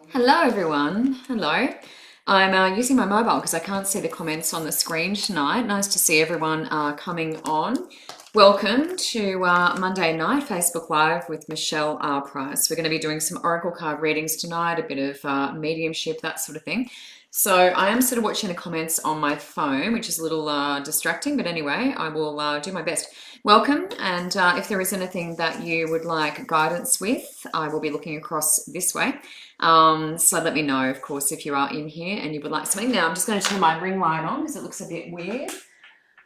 Hello everyone, hello. I'm using my mobile because I can't see the comments on the screen tonight. Nice to see everyone coming on. Welcome to Monday night Facebook Live with Michelle R. Price. We're going to be doing some Oracle card readings tonight, a bit of mediumship, that sort of thing. So I am sort of watching the comments on my phone, which is a little distracting, but anyway, I will do my best. Welcome, and if there is anything that you would like guidance with, I will be looking across this way. So let me know, of course, if you are in here and you would like something. Now I'm just going to turn my ring light on because it looks a bit weird.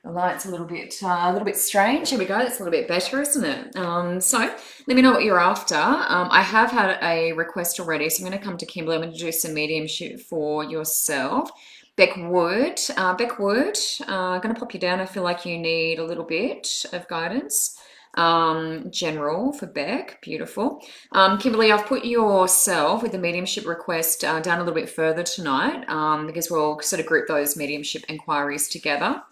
The light's a little bit strange. Here we go. That's a little bit better, isn't it? So let me know what you're after. I have had a request already, so I'm going to come to Kimberly. I'm going to do some mediumship for yourself. Beck Wood, I'm going to pop you down. I feel like you need a little bit of guidance. General for Beck, beautiful. Kimberly, I've put yourself with the mediumship request down a little bit further tonight because we'll sort of group those mediumship inquiries together.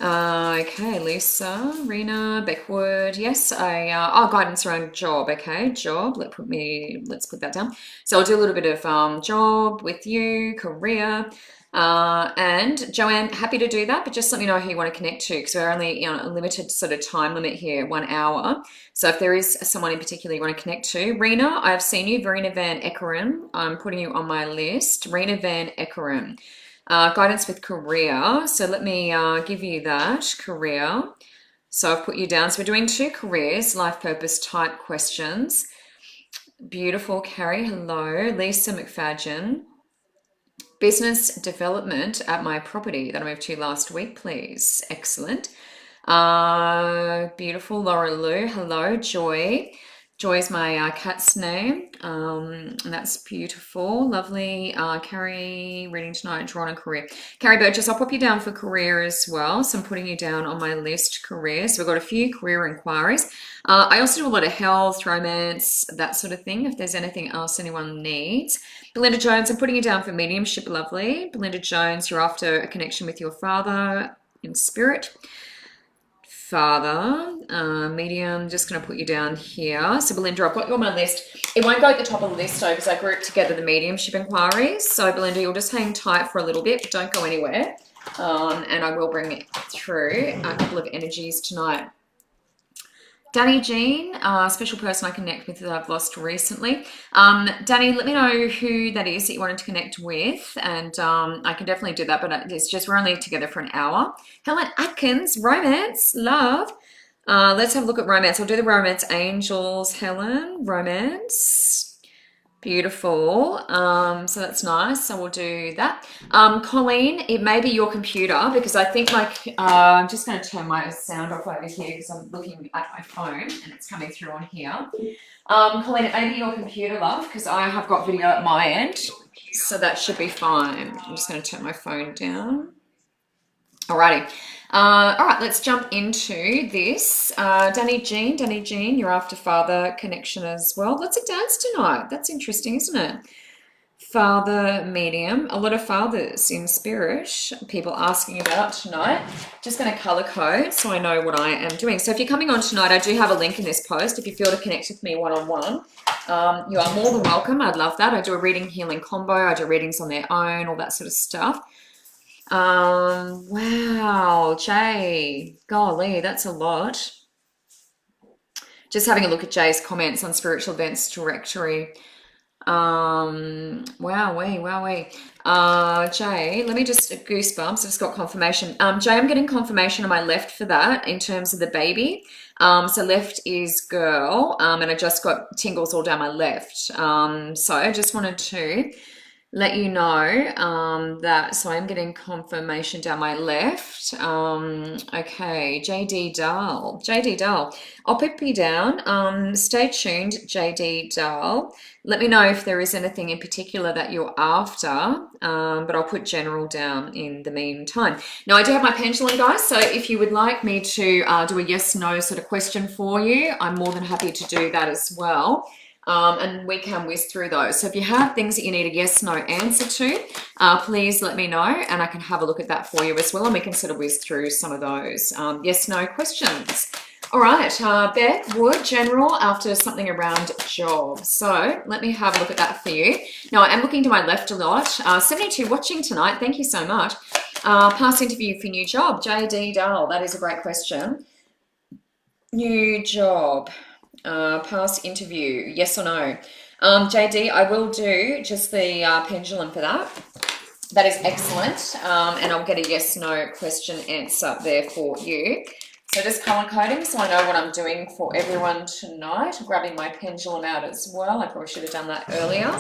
Okay, Lisa, Rena, Beckwood. Yes, guidance around job. Okay, job. Let's put that down. So I'll do a little bit of job with you, career. And Joanne, happy to do that, but just let me know who you want to connect to because we're only a limited sort of time limit here, 1 hour. So if there is someone in particular you want to connect to, Rena, I've seen you, Verena Van Eckeren. I'm putting you on my list. Rena Van Eckeren. Guidance with career. So let me give you that career. So I've put you down. So we're doing 2 careers, life purpose type questions. Beautiful, Carrie. Hello. Lisa McFadgen. Business development at my property that I moved to last week, please. Excellent. Beautiful, Laura Lou. Hello, Joy. Joy is my cat's name. And that's beautiful. Lovely. Carrie, reading tonight, drawn on career. Carrie Burgess, I'll pop you down for career as well. So I'm putting you down on my list, career. So we've got a few career inquiries. I also do a lot of health, romance, that sort of thing, if there's anything else anyone needs. Belinda Jones, I'm putting you down for mediumship, lovely. Belinda Jones, you're after a connection with your father in spirit. Father, medium, just going to put you down here. So Belinda, I've got you on my list. It won't go at the top of the list though because I grouped together the mediumship inquiries. So Belinda, you'll just hang tight for a little bit, but don't go anywhere. And I will bring it through a couple of energies tonight. Danny Jean, special person I connect with that I've lost recently. Danny, let me know who that is that you wanted to connect with, and I can definitely do that, but it's just we're only together for an hour. Helen Atkins, romance, love. Let's have a look at romance. I'll do the romance angels, Helen, romance. Beautiful. So that's nice. So we'll do that. Colleen, it may be your computer because I think I'm just going to turn my sound off over here because I'm looking at my phone and it's coming through on here. Colleen, it may be your computer, love, because I have got video at my end. So that should be fine. I'm just going to turn my phone down. Alrighty. All right, let's jump into this. Danny Jean, you're after father connection as well. Lots of dads tonight. That's interesting, isn't it? Father medium, a lot of fathers in spirit, people asking about tonight. Just going to color code so I know what I am doing. So if you're coming on tonight, I do have a link in this post. If you feel to connect with me one-on-one, you are more than welcome. I'd love that. I do a reading healing combo. I do readings on their own, all that sort of stuff. Wow, Jay, golly, that's a lot. Just having a look at Jay's comments on Spiritual Events Directory. Wowee. Jay, let me just, goosebumps, I've just got confirmation. Jay, I'm getting confirmation on my left for that in terms of the baby. So left is girl, and I just got tingles all down my left. So I just wanted to let you know that, so I'm getting confirmation down my left. Okay, JD Dahl, I'll put you down. Stay tuned, JD Dahl. Let me know if there is anything in particular that you're after, but I'll put general down in the meantime. Now, I do have my pendulum, guys, so if you would like me to do a yes-no sort of question for you, I'm more than happy to do that as well. And we can whiz through those. So if you have things that you need a yes, no answer to, please let me know and I can have a look at that for you as well and we can sort of whiz through some of those yes, no questions. All right, Beck, Wood General after something around job. So let me have a look at that for you. Now, I am looking to my left a lot. 72 watching tonight. Thank you so much. Past interview for new job. JD Dahl, that is a great question. New job. Past interview, yes or no? JD, I will do just the pendulum for that. That is excellent. And I'll get a yes, no question answer there for you. So just color coding so I know what I'm doing for everyone tonight. I'm grabbing my pendulum out as well. I probably should have done that earlier.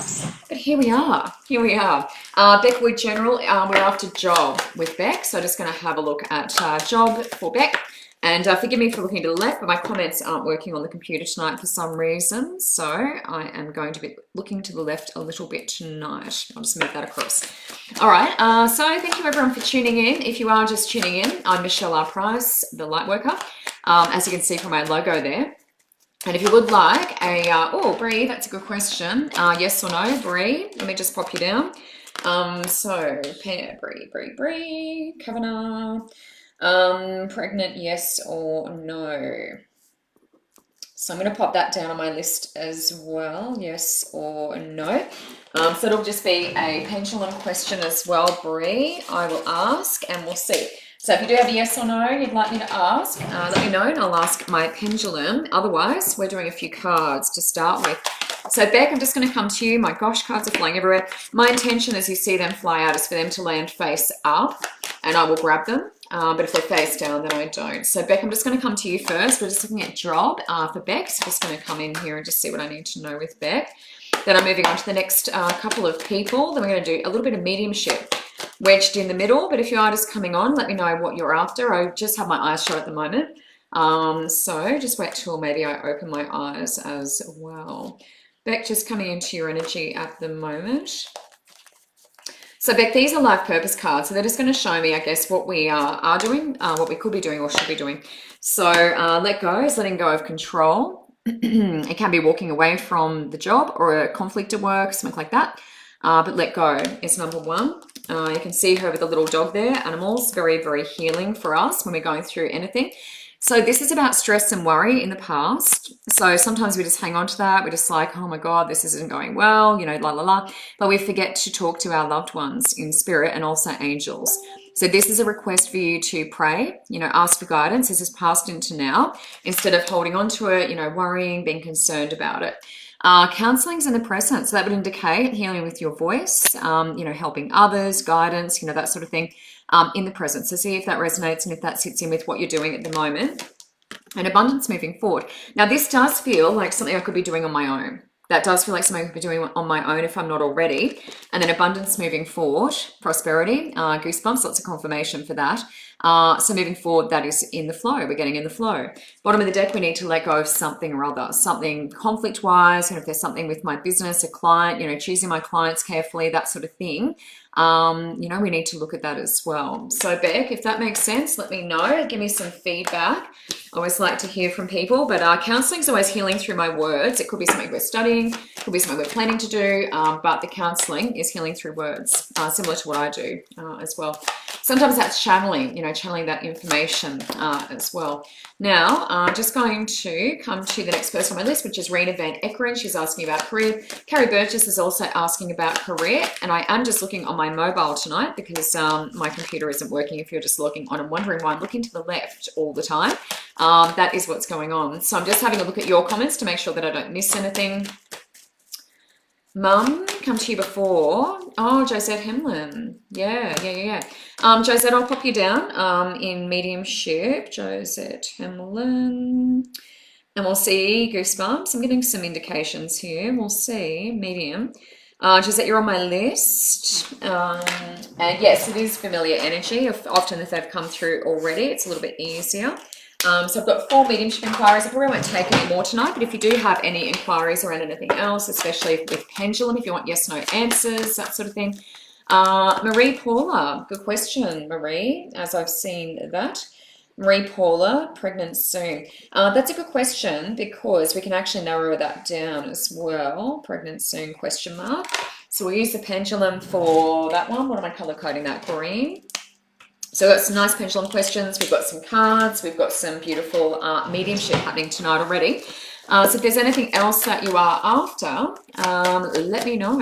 But here we are. Here we are. Beck Wood General, we're after job with Beck. So just going to have a look at job for Beck. And forgive me for looking to the left, but my comments aren't working on the computer tonight for some reason. So I am going to be looking to the left a little bit tonight. I'll just move that across. All right. So thank you everyone for tuning in. If you are just tuning in, I'm Michelle R. Price, the Lightworker, as you can see from my logo there. And if you would like a, oh, Bree, that's a good question. Yes or no, Bree? Let me just pop you down. So, Bree, Kavanagh. Pregnant, yes or no? So I'm going to pop that down on my list as well, yes or no. So it'll just be a pendulum question as well, Bree. I will ask and we'll see. So if you do have a yes or no you'd like me to ask, let me know and I'll ask my pendulum. Otherwise, we're doing a few cards to start with. So Beck, I'm just going to come to you. My gosh, cards are flying everywhere. My intention as you see them fly out is for them to land face up and I will grab them. But if they're face down, then I don't. So Beck, I'm just going to come to you first. We're just looking at job for Beck. So I'm just going to come in here and just see what I need to know with Beck. Then I'm moving on to the next couple of people. Then we're going to do a little bit of mediumship wedged in the middle. But if you are just coming on, let me know what you're after. I just have my eyes shut at the moment. So just wait till maybe I open my eyes as well. Beck, just coming into your energy at the moment. So Beck, these are life purpose cards. So they're just going to show me, I guess, what we are doing, what we could be doing or should be doing. So let go is letting go of control. It can be walking away from the job or a conflict at work, something like that. But let go is number one. You can see her with a little dog there. Animals, very, very healing for us when we're going through anything. So this is about stress and worry in the past. So sometimes we just hang on to that. We're just like, oh my God, this isn't going well, you know, la, la, la. But we forget to talk to our loved ones in spirit and also angels. So this is a request for you to pray, you know, ask for guidance. This is past into now instead of holding on to it, you know, worrying, being concerned about it. Counseling's in the present. So that would indicate healing with your voice, you know, helping others, guidance, you know, that sort of thing. In the present. So see if that resonates and if that sits in with what you're doing at the moment. And abundance moving forward. Now this does feel like something I could be doing on my own. That does feel like something I could be doing on my own if I'm not already. And then abundance moving forward, prosperity, goosebumps, lots of confirmation for that. So moving forward, that is in the flow. We're getting in the flow. Bottom of the deck, we need to let go of something or other, something conflict-wise, and if there's something with my business, a client, you know, choosing my clients carefully, that sort of thing. You know, we need to look at that as well. So Beck, if that makes sense, let me know. Give me some feedback. I always like to hear from people, but counseling is always healing through my words. It could be something we're studying, it could be something we're planning to do, but the counseling is healing through words, similar to what I do as well. Sometimes that's channeling, you know, channeling that information as well. Now, I'm just going to come to the next person on my list, which is Rena Van Eckeren. She's asking about career. Carrie Burgess is also asking about career, and I am just looking on my mobile tonight because my computer isn't working. If you're just logging on and wondering why I'm looking to the left all the time, that is what's going on. So I'm just having a look at your comments to make sure that I don't miss anything. Mum, come to you before. Oh, Josette Hemlin. Yeah. Josette, I'll pop you down in mediumship. Josette Hemlin. And we'll see goosebumps. I'm getting some indications here. We'll see medium. Josette, you're on my list. And yes, it is familiar energy. Often if they've come through already, it's a little bit easier. So I've got 4 mediumship inquiries. I probably won't take any more tonight, but if you do have any inquiries around anything else, especially with pendulum, if you want yes, no answers, that sort of thing. Marie Paula, good question, Marie, as I've seen that. Marie Paula, pregnant soon. That's a good question because we can actually narrow that down as well. Pregnant soon, question mark. So we'll use the pendulum for that one. What am I color coding that? Green. So we've got some nice pendulum questions. We've got some cards. We've got some beautiful mediumship happening tonight already. So if there's anything else that you are after, let me know.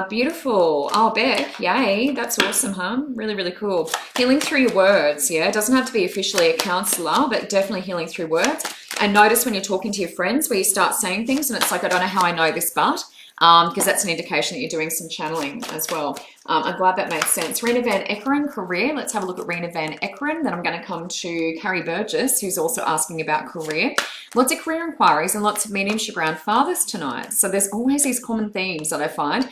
Beautiful. Oh, Beck, yay. That's awesome, huh? Really, really cool. Healing through your words, yeah? It doesn't have to be officially a counselor, but definitely healing through words. And notice when you're talking to your friends where you start saying things and it's like, I don't know how I know this, but because that's an indication that you're doing some channeling as well. I'm glad that made sense. Rena Van Eckeren, career. Let's have a look at Rena Van Eckeren. Then I'm going to come to Carrie Burgess, who's also asking about career. Lots of career inquiries and lots of mediumship around fathers tonight. So there's always these common themes that I find,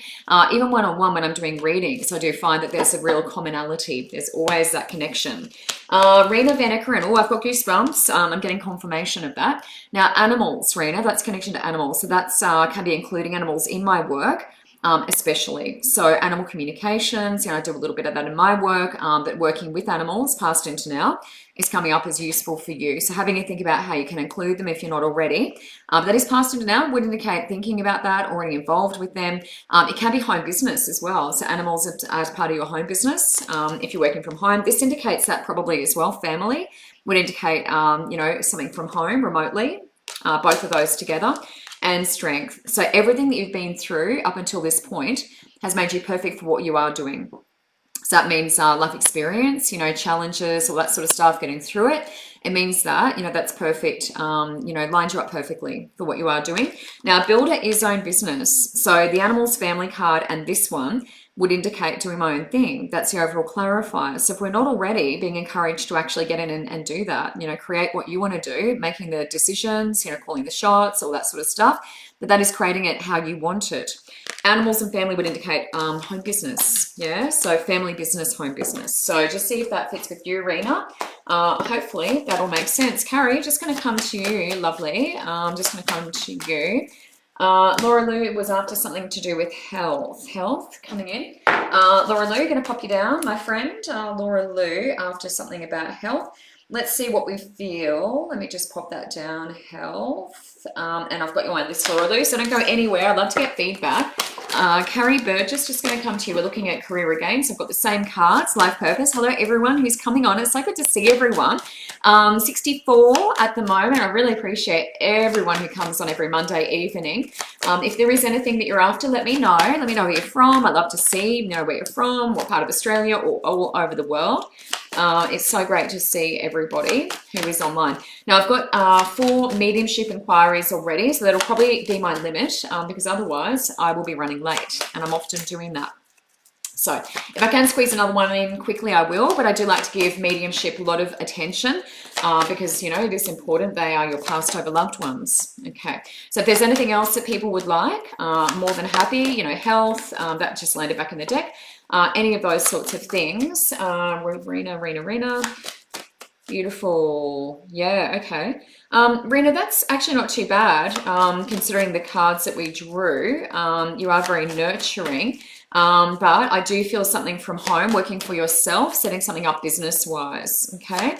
even one-on-one when I'm doing readings, I do find that there's a real commonality. There's always that connection. Rena Van Eckeren. Oh, I've got goosebumps. I'm getting confirmation of that. Now, animals, Rena, that's connection to animals. So that's can be including animals in my work. Especially. So animal communications, I do a little bit of that in my work, but working with animals, past into now, is coming up as useful for you. So having a think about how you can include them if you're not already. That is past into now, would indicate thinking about that, already involved with them. It can be home business as well. So animals as part of your home business. If you're working from home, this indicates that probably as well. Family would indicate, something from home remotely, both of those together. And strength. So everything that you've been through up until this point has made you perfect for what you are doing. So that means life experience, challenges, all that sort of stuff, getting through it. It means that, that's perfect, lines you up perfectly for what you are doing. Now, builder is own business. So the animals family card and this one would indicate doing my own thing. That's the overall clarifier. So if we're not already being encouraged to actually get in and do that, create what you want to do, making the decisions, calling the shots, all that sort of stuff, but that is creating it how you want it. Animals and family would indicate home business. Yeah, so family business, home business. So just see if that fits with you, Rena. Hopefully that'll make sense. Carrie, just going to come to you, lovely. Just going to come to you. Laura Lou was after something to do with health coming in. Laura Lou, going to pop you down, my friend. Laura Lou after something about health. Let's see what we feel. Let me just pop that down, health. And I've got you on this, Laura Lou, so don't go anywhere. I'd love to get feedback. Carrie Burgess, just going to come to you. We're looking at career again. So I've got the same cards, life purpose. Hello, everyone who's coming on. It's so good to see everyone. 64 at the moment. I really appreciate everyone who comes on every Monday evening. If there is anything that you're after, let me know. Let me know where you're from. I'd love to see, where you're from, what part of Australia, or all over the world. It's so great to see everybody who is online. Now, I've got 4 mediumship inquiries already, so that'll probably be my limit because otherwise I will be running late, and I'm often doing that. So if I can squeeze another one in quickly, I will, but I do like to give mediumship a lot of attention because, it is important. They are your past over loved ones. Okay. So if there's anything else that people would like, more than happy, health, that just landed back in the deck. Any of those sorts of things. Rena. Beautiful. Yeah, okay. Rena, that's actually not too bad considering the cards that we drew. You are very nurturing. But I do feel something from home, working for yourself, setting something up business-wise, okay?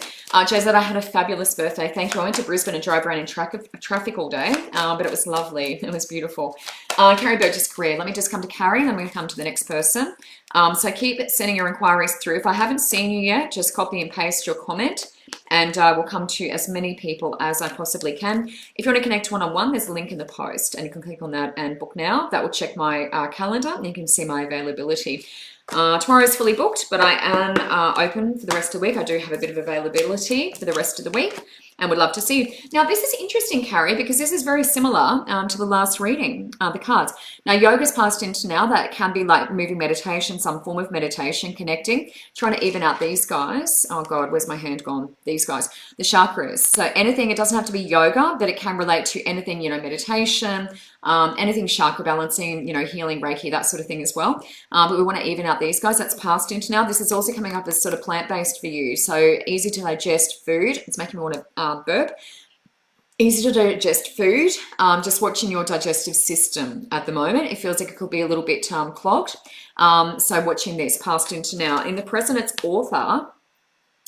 Jay said I had a fabulous birthday. Thank you. I went to Brisbane and drove around in traffic all day, but it was lovely. It was beautiful. Carrie Burgess career. Let me just come to Carrie, and then we're going to come to the next person. So keep sending your inquiries through. If I haven't seen you yet, just copy and paste your comment, and we'll come to as many people as I possibly can. If you want to connect one-on-one, there's a link in the post, and you can click on that and book now. That will check my calendar, and you can see my availability. Tomorrow is fully booked, but I am open for the rest of the week. I do have a bit of availability for the rest of the week, and would love to see you. Now, this is interesting, Carrie, because this is very similar to the last reading, the cards. Now, yoga's passed into now. That can be like moving meditation, some form of meditation, connecting, trying to even out these guys. Oh, God, where's my hand gone? These guys, the chakras. So anything, it doesn't have to be yoga, but it can relate to anything, meditation, anything chakra balancing, healing, Reiki, that sort of thing as well. But we want to even out these guys. That's passed into now. This is also coming up as sort of plant-based for you. So easy to digest food. It's making me want to burp. Easy to digest food. Just watching your digestive system at the moment. It feels like it could be a little bit clogged. So watching this passed into now. In the present, it's author,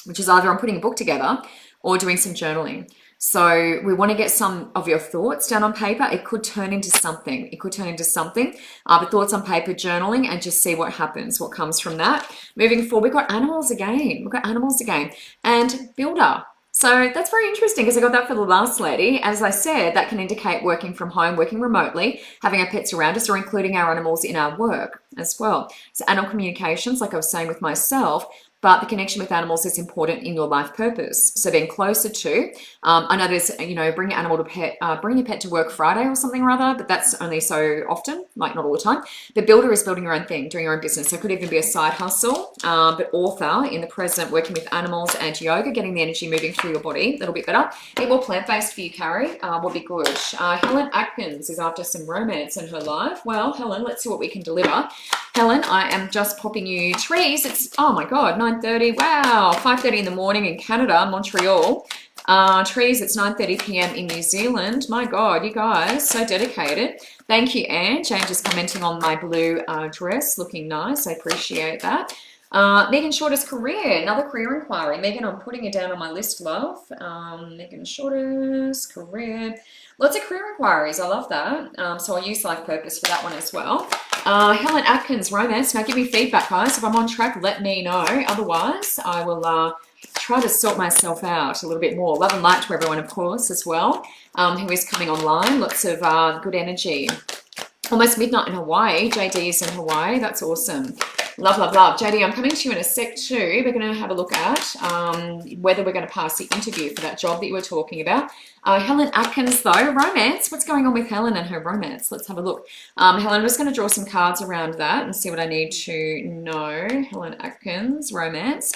which is either I'm putting a book together or doing some journaling. So we want to get some of your thoughts down on paper. It could turn into something. It could turn into something. But thoughts on paper, journaling, and just see what happens, what comes from that. Moving forward, we've got animals again. We've got animals again. And builder. So that's very interesting because I got that for the last lady. As I said, that can indicate working from home, working remotely, having our pets around us, or including our animals in our work as well. So animal communications, like I was saying with myself, but the connection with animals is important in your life purpose. So being closer to, I know there's, bring your animal to pet, bring your pet to work Friday or something or other, but that's only so often, like not all the time. The builder is building your own thing, doing your own business. So it could even be a side hustle, but author in the present, working with animals and yoga, getting the energy moving through your body a little bit better. It more plant-based for you, Carrie, will be good. Helen Atkins is after some romance in her life. Well, Helen, let's see what we can deliver. Helen, I am just popping you trees. It's, oh my God, 9:30. Wow, 5:30 in the morning in Canada, Montreal. Trees, it's 9:30 p.m. in New Zealand. My God, you guys, so dedicated. Thank you, Ange. Ange is commenting on my blue dress, looking nice. I appreciate that. Megan Shorter's career, another career inquiry. Megan, I'm putting it down on my list, love. Megan Shorter's career. Lots of career inquiries. I love that. So I'll use life purpose for that one as well. Helen Atkins, romance. Now give me feedback, guys. If I'm on track, let me know. Otherwise, I will try to sort myself out a little bit more. Love and light to everyone, of course, as well, who is coming online. Lots of good energy. Almost midnight in Hawaii. JD is in Hawaii. That's awesome. Love, love, love. JD, I'm coming to you in a sec too. We're going to have a look at whether we're going to pass the interview for that job that you were talking about. Helen Atkins, though, romance. What's going on with Helen and her romance? Let's have a look. Helen, I'm just going to draw some cards around that and see what I need to know. Helen Atkins, romance.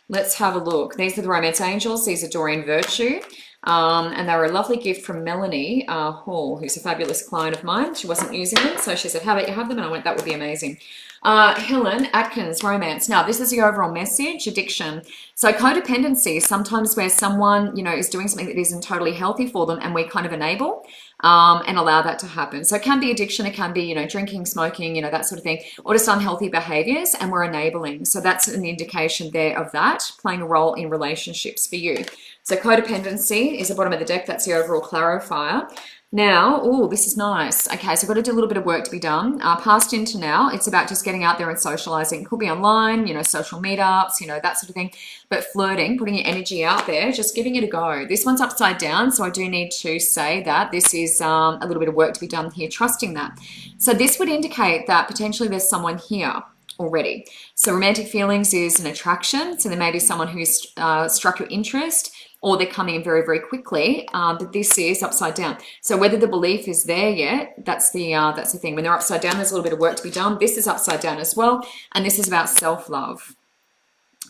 Let's have a look. These are the romance angels. These are Doreen Virtue. And they were a lovely gift from Melanie Hall, who's a fabulous client of mine. She wasn't using them, so she said, how about you have them? And I went, that would be amazing. Helen Atkins, romance. Now, this is the overall message, addiction. So codependency is sometimes where someone, is doing something that isn't totally healthy for them, and we kind of enable and allow that to happen. So it can be addiction, it can be, drinking, smoking, that sort of thing, or just unhealthy behaviors, and we're enabling. So that's an indication there of that playing a role in relationships for you. So codependency is the bottom of the deck. That's the overall clarifier. Now, oh, this is nice. Okay, so I've got to do a little bit of work to be done. Past into now, it's about just getting out there and socializing. It could be online, social meetups, that sort of thing. But flirting, putting your energy out there, just giving it a go. This one's upside down, so I do need to say that this is a little bit of work to be done here, trusting that. So this would indicate that potentially there's someone here already. So romantic feelings is an attraction. So there may be someone who's struck your interest, or they're coming in very, very quickly, but this is upside down. So whether the belief is there yet, that's the thing. When they're upside down, there's a little bit of work to be done. This is upside down as well, and this is about self-love.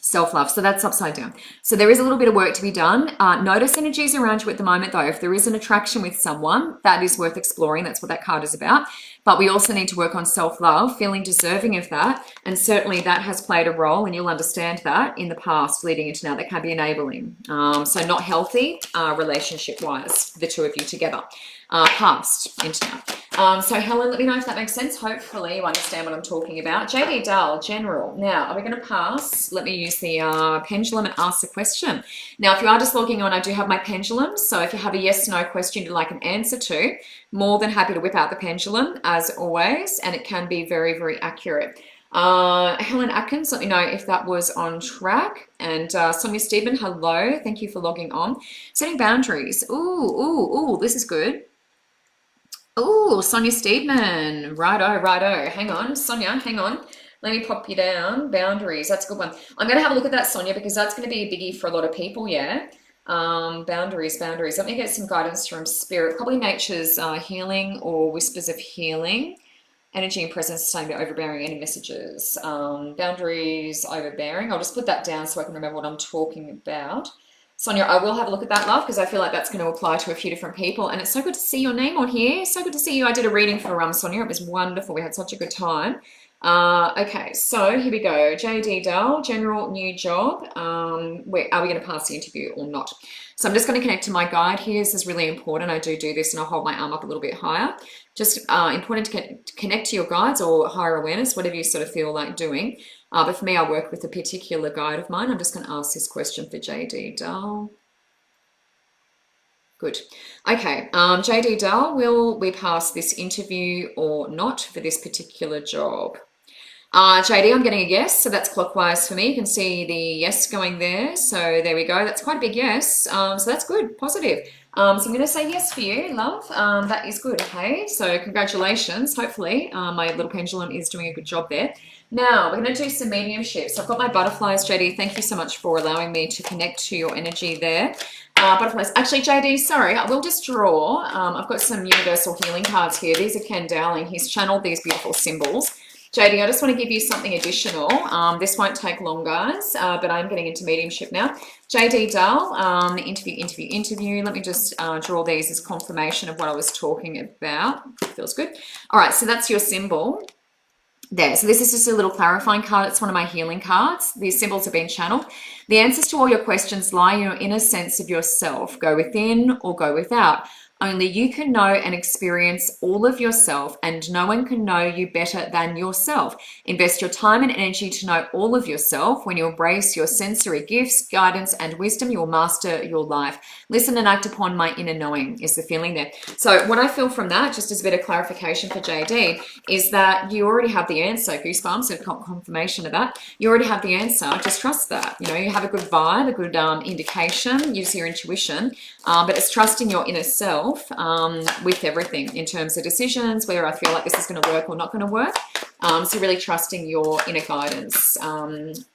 Self-love, so that's upside down. So there is a little bit of work to be done. Notice energies around you at the moment, though. If there is an attraction with someone, that is worth exploring. That's what that card is about. But we also need to work on self-love, feeling deserving of that. And certainly that has played a role, and you'll understand that in the past leading into now. That can be enabling. So not healthy relationship-wise, the two of you together. Past into now. So Helen, let me know if that makes sense. Hopefully you understand what I'm talking about. JD Dahl, general. Now, are we going to pass? Let me use the pendulum and ask the question. Now, if you are just logging on, I do have my pendulum. So if you have a yes/no question you'd like an answer to, more than happy to whip out the pendulum as always, and it can be very, very accurate. Helen Atkins, let me know if that was on track. And Sonia Stephen, hello. Thank you for logging on. Setting boundaries. Ooh, this is good. Oh, Sonia Steedman. Righto. Hang on, Sonia, hang on. Let me pop you down. Boundaries. That's a good one. I'm going to have a look at that, Sonia, because that's going to be a biggie for a lot of people, yeah? Boundaries. Let me get some guidance from Spirit. Probably nature's healing or whispers of healing. Energy and presence, saying about overbearing any messages. Boundaries, overbearing. I'll just put that down so I can remember what I'm talking about. Sonia, I will have a look at that, love, because I feel like that's going to apply to a few different people. And it's so good to see your name on here. So good to see you. I did a reading for Sonia. It was wonderful. We had such a good time. Okay, so here we go. JD Dahl, general new job. Are we going to pass the interview or not? So I'm just going to connect to my guide here. This is really important. I do this and I'll hold my arm up a little bit higher. Just important to connect to your guides or higher awareness, whatever you sort of feel like doing. But for me, I work with a particular guide of mine. I'm just going to ask this question for JD Dahl. Good. Okay, JD Dahl, will we pass this interview or not for this particular job? JD, I'm getting a yes, so that's clockwise for me. You can see the yes going there. So there we go. That's quite a big yes. So that's good, positive. So I'm going to say yes for you, love. That is good, okay? So congratulations. Hopefully my little pendulum is doing a good job there. Now, we're going to do some mediumship. So I've got my butterflies, JD. Thank you so much for allowing me to connect to your energy there. Butterflies. Actually, JD, sorry, I will just draw. I've got some universal healing cards here. These are Ken Dowling. He's channeled these beautiful symbols. JD, I just want to give you something additional. This won't take long, guys, but I'm getting into mediumship now. JD Dahl, interview. Let me just draw these as confirmation of what I was talking about. Feels good. All right, so that's your symbol there. So this is just a little clarifying card. It's one of my healing cards. These symbols have been channeled. The answers to all your questions lie in your inner sense of yourself. Go within or go without. Only you can know and experience all of yourself, and no one can know you better than yourself. Invest your time and energy to know all of yourself. When you embrace your sensory gifts, guidance, and wisdom, you will master your life. Listen and act upon my inner knowing is the feeling there. So what I feel from that, just as a bit of clarification for JD, is that you already have the answer. Goosebumps, a confirmation of that. You already have the answer. Just trust that. You know, you have a good vibe, a good indication. Use your intuition, but it's trusting your inner self with everything in terms of decisions, whether I feel like this is going to work or not going to work. So really trusting your inner guidance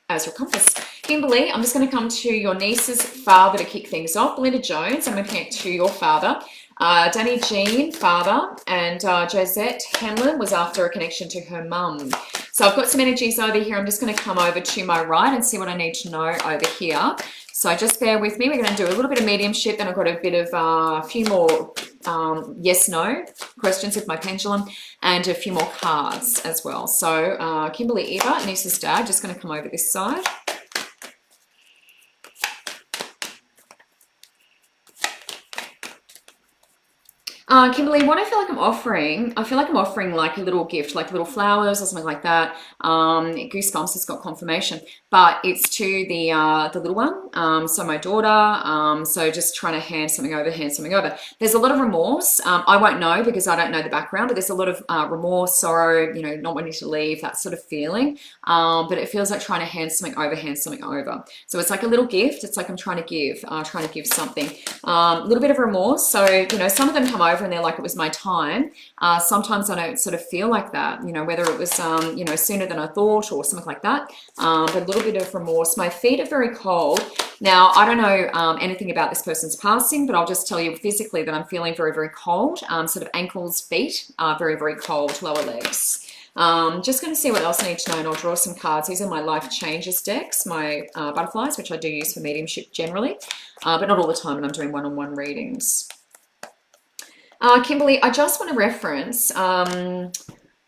as your compass. Kimberly, I'm just going to come to your niece's father to kick things off. Belinda Jones, I'm going to connect to your father. Danny Jean, father, and Josette Hamlin was after a connection to her mum. So I've got some energies over here. I'm just going to come over to my right and see what I need to know over here. So just bear with me. We're going to do a little bit of mediumship, then I've got a bit of a few more yes-no questions with my pendulum and a few more cards as well. So Kimberly Eva, niece's dad, just going to come over this side. Kimberly, what I feel like I'm offering like a little gift, like little flowers or something like that. Goosebumps has got confirmation, but it's to the little one. So my daughter. So just trying to hand something over. There's a lot of remorse. I won't know because I don't know the background, but there's a lot of remorse, sorrow, you know, not wanting to leave, that sort of feeling. But it feels like trying to hand something over. So it's like a little gift. It's like I'm trying to give something. A little bit of remorse. So, you know, some of them come over and they're like, it was my time. Sometimes I don't sort of feel like that, you know, whether it was, you know, sooner than I thought or something like that. But a little bit of remorse. My feet are very cold. Now, I don't know anything about this person's passing, but I'll just tell you physically that I'm feeling very, very cold. Sort of ankles, feet are very, very cold, lower legs. Just going to see what else I need to know, and I'll draw some cards. These are my Life Changes decks, my butterflies, which I do use for mediumship generally, but not all the time when I'm doing one-on-one readings. Kimberly, I just want to reference,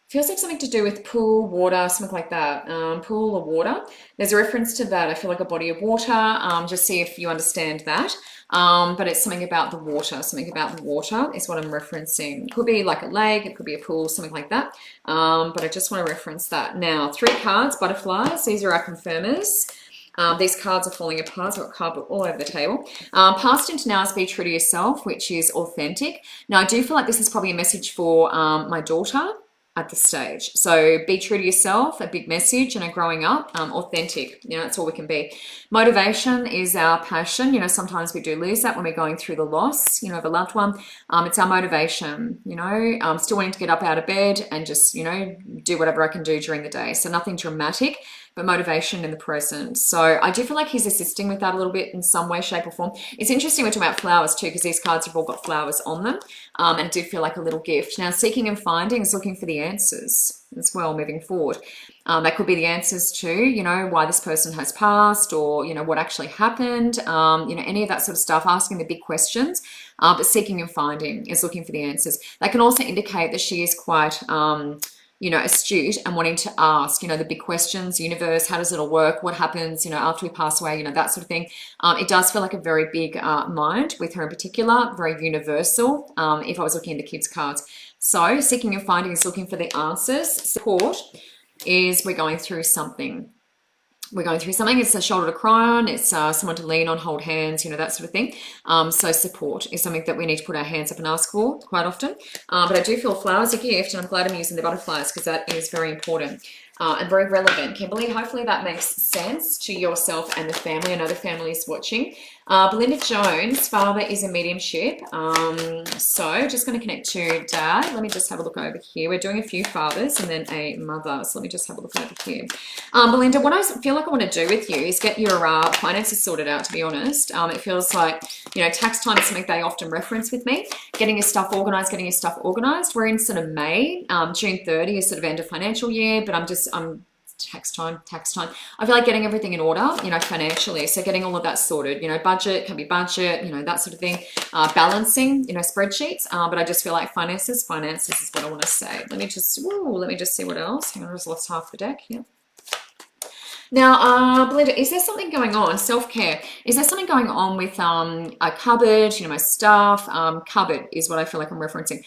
feels like something to do with pool, water, something like that. Pool or water. There's a reference to that. I feel like a body of water. Just see if you understand that. But it's something about the water. Something about the water is what I'm referencing. It could be like a lake. It could be a pool, something like that. But I just want to reference that. Now, 3 cards, butterflies. These are our confirmers. These cards are falling apart. So I've got cardboard all over the table. Past into now is be true to yourself, which is authentic. Now, I do feel like this is probably a message for my daughter at this stage. So be true to yourself, a big message, and a growing up, authentic. You know, that's all we can be. Motivation is our passion. You know, sometimes we do lose that when we're going through the loss, you know, of a loved one. It's our motivation, you know, still wanting to get up out of bed and just, you know, do whatever I can do during the day. So nothing dramatic, but motivation in the present. So I do feel like he's assisting with that a little bit in some way, shape or form. It's interesting we're talking about flowers too, because these cards have all got flowers on them. And it did feel like a little gift. Now, seeking and finding is looking for the answers as well moving forward. That could be the answers to, you know, why this person has passed, or, you know, what actually happened, you know, any of that sort of stuff, asking the big questions. But seeking and finding is looking for the answers. That can also indicate that she is quite, you know, astute and wanting to ask, you know, the big questions, universe, how does it all work? What happens, you know, after we pass away, you know, that sort of thing. It does feel like a very big mind with her in particular, very universal, if I was looking at the kids' cards. So seeking and finding is looking for the answers. Support is we're going through something. we're going through something. It's a shoulder to cry on. It's someone to lean on, hold hands, you know, that sort of thing. So support is something that we need to put our hands up and ask for quite often. But I do feel flowers a gift, and I'm glad I'm using the butterflies because that is very important. And very relevant. Kimberly, hopefully that makes sense to yourself and the family. I know the family is watching. Belinda Jones' father is a mediumship. So just going to connect to Dad. Let me just have a look over here. We're doing a few fathers and then a mother. So let me just have a look over here. Belinda, what I feel like I want to do with you is get your finances sorted out, to be honest. It feels like, you know, tax time is something they often reference with me. Getting your stuff organized, We're in sort of May. June 30 is sort of end of financial year, but I'm tax time. I feel like getting everything in order, you know, financially. So getting all of that sorted, you know, budget, can be budget, you know, that sort of thing. Balancing, you know, spreadsheets. But I just feel like finances is what I want to say. Let me just see what else. Hang on, I just lost half the deck here. Now, Belinda, is there something going on, self-care? Is there something going on with a cupboard, you know, my stuff? Cupboard is what I feel like I'm referencing.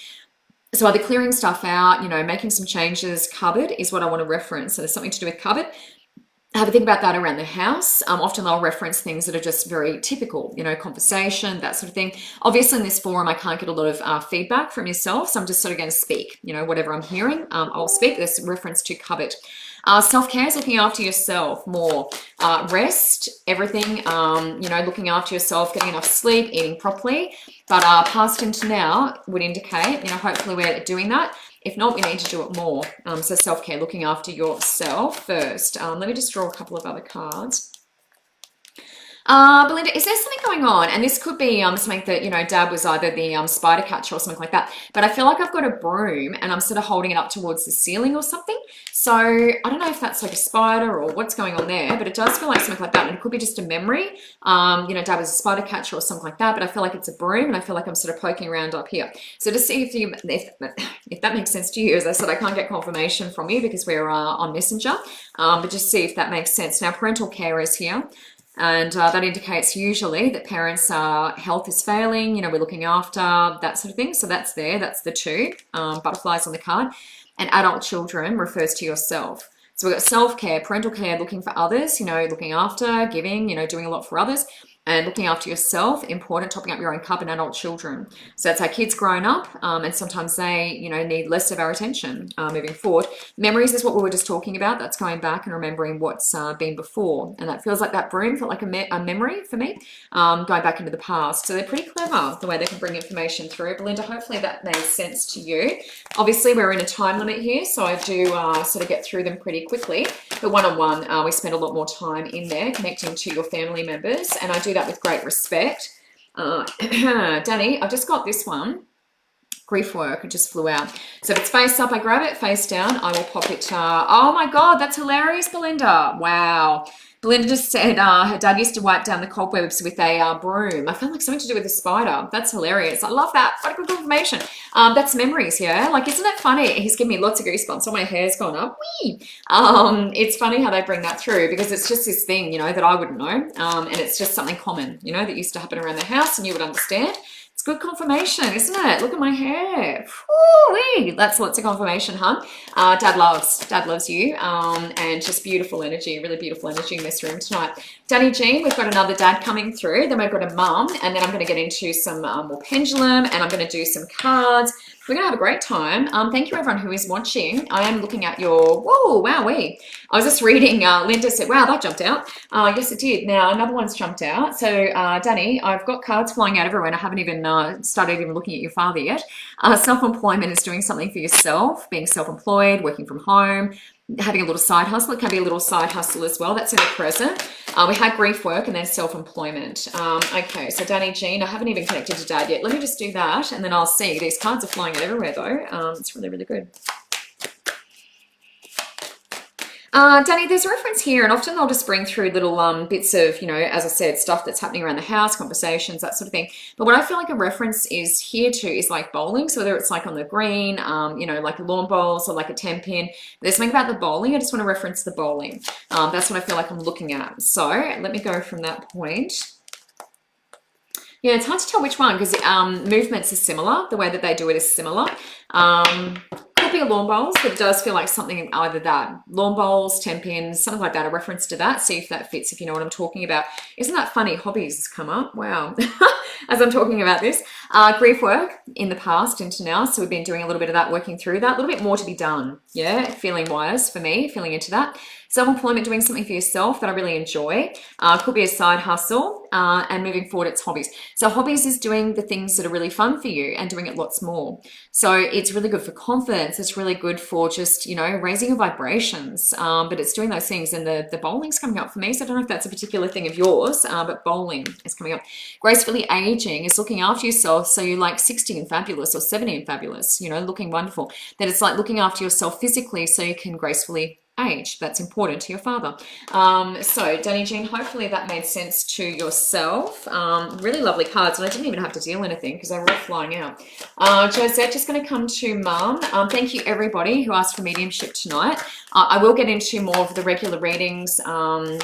So either clearing stuff out, you know, making some changes, cupboard is what I want to reference. So there's something to do with cupboard. Have a think about that around the house. Often they'll reference things that are just very typical, you know, conversation, that sort of thing. Obviously in this forum, I can't get a lot of feedback from yourself. So I'm just sort of going to speak, you know, whatever I'm hearing, I'll speak. This reference to cupboard. Self-care is looking after yourself more. Rest, everything, you know, looking after yourself, getting enough sleep, eating properly. But past into now would indicate, you know, hopefully we're doing that. If not, we need to do it more. So self-care, looking after yourself first. Let me just draw a couple of other cards. Belinda, is there something going on? And this could be something that, you know, Dad was either the spider catcher or something like that. But I feel like I've got a broom and I'm sort of holding it up towards the ceiling or something. So I don't know if that's like a spider or what's going on there, but it does feel like something like that. And it could be just a memory. You know, Dad was a spider catcher or something like that, but I feel like it's a broom and I feel like I'm sort of poking around up here. So to see if that makes sense to you. As I said, I can't get confirmation from you because we're on Messenger, but just see if that makes sense. Now, parental care is here. And that indicates usually that parents' health is failing, you know, we're looking after, that sort of thing. So that's there, that's the two butterflies on the card. And adult children refers to yourself. So we've got self-care, parental care, looking for others, you know, looking after, giving, you know, doing a lot for others. And looking after yourself, important, topping up your own cup, and adult children. So that's our kids growing up, and sometimes they, you know, need less of our attention moving forward. Memories is what we were just talking about. That's going back and remembering what's been before. And that feels like that broom felt like a memory for me, going back into the past. So they're pretty clever, the way they can bring information through. Belinda, hopefully that made sense to you. Obviously, we're in a time limit here, so I do sort of get through them pretty quickly. But one-on-one, we spend a lot more time in there connecting to your family members, and I do that with great respect. Danny, I've just got this one. Grief work, it just flew out. So if it's face up, I grab it. Face down, I will pop it. Oh my God, that's hilarious, Belinda. Wow. Belinda just said her dad used to wipe down the cobwebs with a broom. I felt like something to do with a spider. That's hilarious. I love that. What a good information. That's memories, yeah? Like, isn't it funny? He's giving me lots of goosebumps. All my hair's gone up. Whee! It's funny how they bring that through because it's just this thing, you know, that I wouldn't know. And it's just something common, you know, that used to happen around the house and you would understand. It's good confirmation, isn't it? Look at my hair. Woo-wee. That's lots of confirmation, hun. Dad loves you. And just beautiful energy, really beautiful energy in this room tonight. Danny Jean, we've got another dad coming through. Then we've got a mum. And then I'm going to get into some more pendulum. And I'm going to do some cards. We're going to have a great time. Thank you, everyone who is watching. I am looking at your... Whoa, wowee. I was just reading. Linda said, wow, that jumped out. Yes, it did. Now, another one's jumped out. So, Danny, I've got cards flying out everywhere. And I haven't even started even looking at your father yet. Self-employment is doing something for yourself, being self-employed, working from home, having a little side hustle. It can be a little side hustle as well. That's in the present. We had grief work and then self-employment. Okay, so Danny Jean, I haven't even connected to Dad yet. Let me just do that and then I'll see. These cards are flying out everywhere though. It's really, really good. Danny, there's a reference here, and often they'll just bring through little bits of, you know, as I said, stuff that's happening around the house, conversations, that sort of thing. But what I feel like a reference is here too is like bowling. So whether it's like on the green, you know, like lawn bowls or like a 10 pin, there's something about the bowling. I just want to reference the bowling. That's what I feel like I'm looking at. So let me go from that point. Yeah, it's hard to tell which one because movements are similar. The way that they do it is similar. Cool. not be a lawn bowls, but it does feel like something either that. Lawn bowls, 10 pins, something like that, a reference to that. See if that fits, if you know what I'm talking about. Isn't that funny? Hobbies has come up. Wow. As I'm talking about this. Grief work in the past into now. So we've been doing a little bit of that, working through that. A little bit more to be done. Yeah, feeling wise for me, feeling into that. Self-employment, doing something for yourself that I really enjoy. Could be a side hustle, and moving forward, it's hobbies. So hobbies is doing the things that are really fun for you and doing it lots more. So it's really good for confidence. It's really good for just, you know, raising your vibrations. But it's doing those things. And the bowling's coming up for me. So I don't know if that's a particular thing of yours, but bowling is coming up. Gracefully aging is looking after yourself. So you're like 60 and fabulous or 70 and fabulous, you know, looking wonderful. That it's like looking after yourself physically so you can gracefully age. That's important to your father. So Danny Jean, hopefully that made sense to yourself. Really lovely cards, and I didn't even have to deal anything because they were all flying out. Josette, just going to come to Mum. Thank you everybody who asked for mediumship tonight. I will get into more of the regular readings. Oh,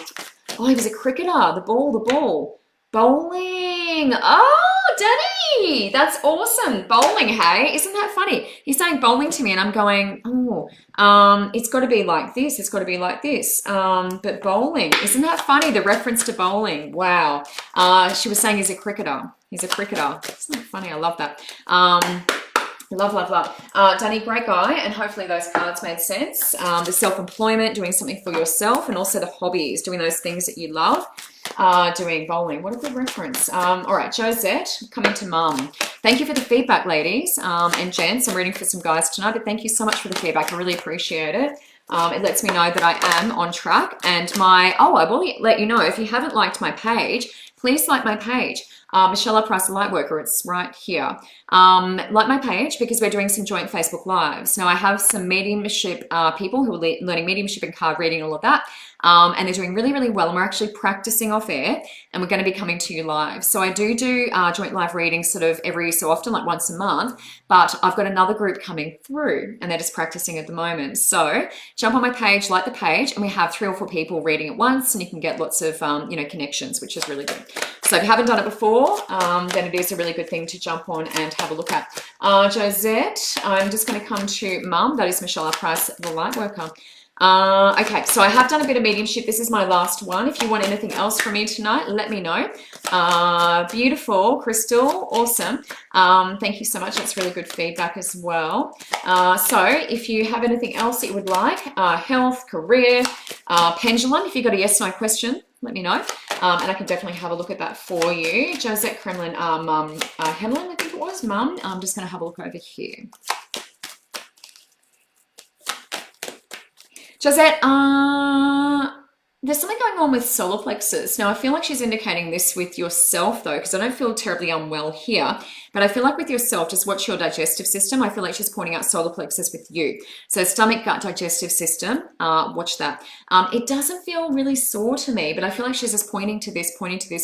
he was a cricketer. The ball. Bowling. Oh, Danny, that's awesome. Bowling, hey? Isn't that funny? He's saying bowling to me and I'm going, oh, it's got to be like this. It's got to be like this. But bowling, isn't that funny? The reference to bowling. Wow. She was saying he's a cricketer. He's a cricketer. Isn't that funny? I love that. Love. Danny, great guy, and hopefully those cards made sense. The self-employment, doing something for yourself, and also the hobbies, doing those things that you love. Doing bowling. What a good reference. All right, Josette, coming to Mum. Thank you for the feedback, ladies and gents. I'm reading for some guys tonight, but thank you so much for the feedback. I really appreciate it. It lets me know that I am on track. And I will let you know, if you haven't liked my page, please like my page. Michelle Price, the Lightworker, it's right here. Like my page because we're doing some joint Facebook Lives. Now I have some mediumship people who are learning mediumship and card reading and all of that. And they're doing really, really well. And we're actually practicing off air and we're going to be coming to you live. So I do joint live readings sort of every so often, like once a month, but I've got another group coming through and they're just practicing at the moment. So jump on my page, like the page, and we have 3 or 4 people reading at once and you can get lots of, connections, which is really good. So if you haven't done it before, then it is a really good thing to jump on and have a look at. Josette, I'm just going to come to Mum. That is Michelle Price, the Lightworker. Okay, so I have done a bit of mediumship. This is my last one. If you want anything else from me tonight, let me know. Beautiful, Crystal, awesome. Thank you so much. That's really good feedback as well. So if you have anything else that you would like, health, career, pendulum, if you've got a yes/no question, let me know. And I can definitely have a look at that for you. Josette Kremlin, Mum, Hemlin, I think it was, Mum. I'm just going to have a look over here. Josette, there's something going on with solar plexus. Now, I feel like she's indicating this with yourself, though, because I don't feel terribly unwell here. But I feel like with yourself, just watch your digestive system. I feel like she's pointing out solar plexus with you. So stomach, gut, digestive system, watch that. It doesn't feel really sore to me, but I feel like she's just pointing to this,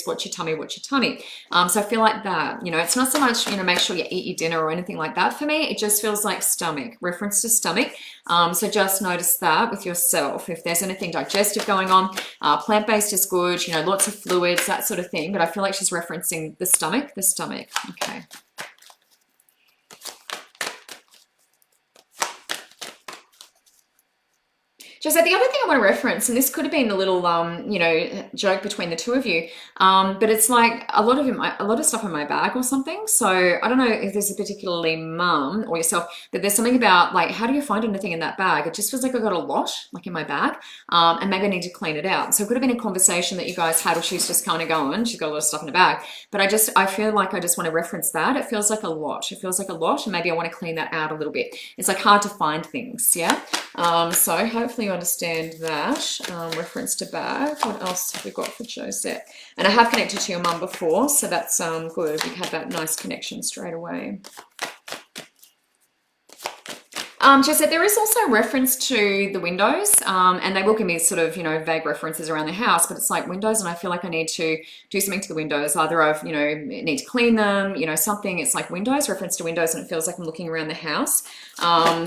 watch your tummy, watch your tummy. So I feel like that, it's not so much, make sure you eat your dinner or anything like that for me. It just feels like stomach, reference to stomach. So just notice that with yourself. If there's anything digestive going on, plant-based is good, lots of fluids, that sort of thing. But I feel like she's referencing the stomach. Okay. Just the other thing I want to reference, and this could have been a little, joke between the two of you, but it's like a lot of stuff in my bag or something. So I don't know if there's a particularly Mum or yourself, but there's something about like, how do you find anything in that bag? It just feels like I got a lot like in my bag, and maybe I need to clean it out. So it could have been a conversation that you guys had, or she's just kind of going, she's got a lot of stuff in the bag, but I feel like I just want to reference that. It feels like a lot. And maybe I want to clean that out a little bit. It's like hard to find things. Yeah. So hopefully you understand that. Reference to bag. What else have we got for Josette? And I have connected to your mum before, so that's good. We had that nice connection straight away. Josette, there is also reference to the windows, and they will give me sort of, vague references around the house, but it's like windows, and I feel like I need to do something to the windows. Either I've, need to clean them, something. It's like windows, reference to windows, and it feels like I'm looking around the house.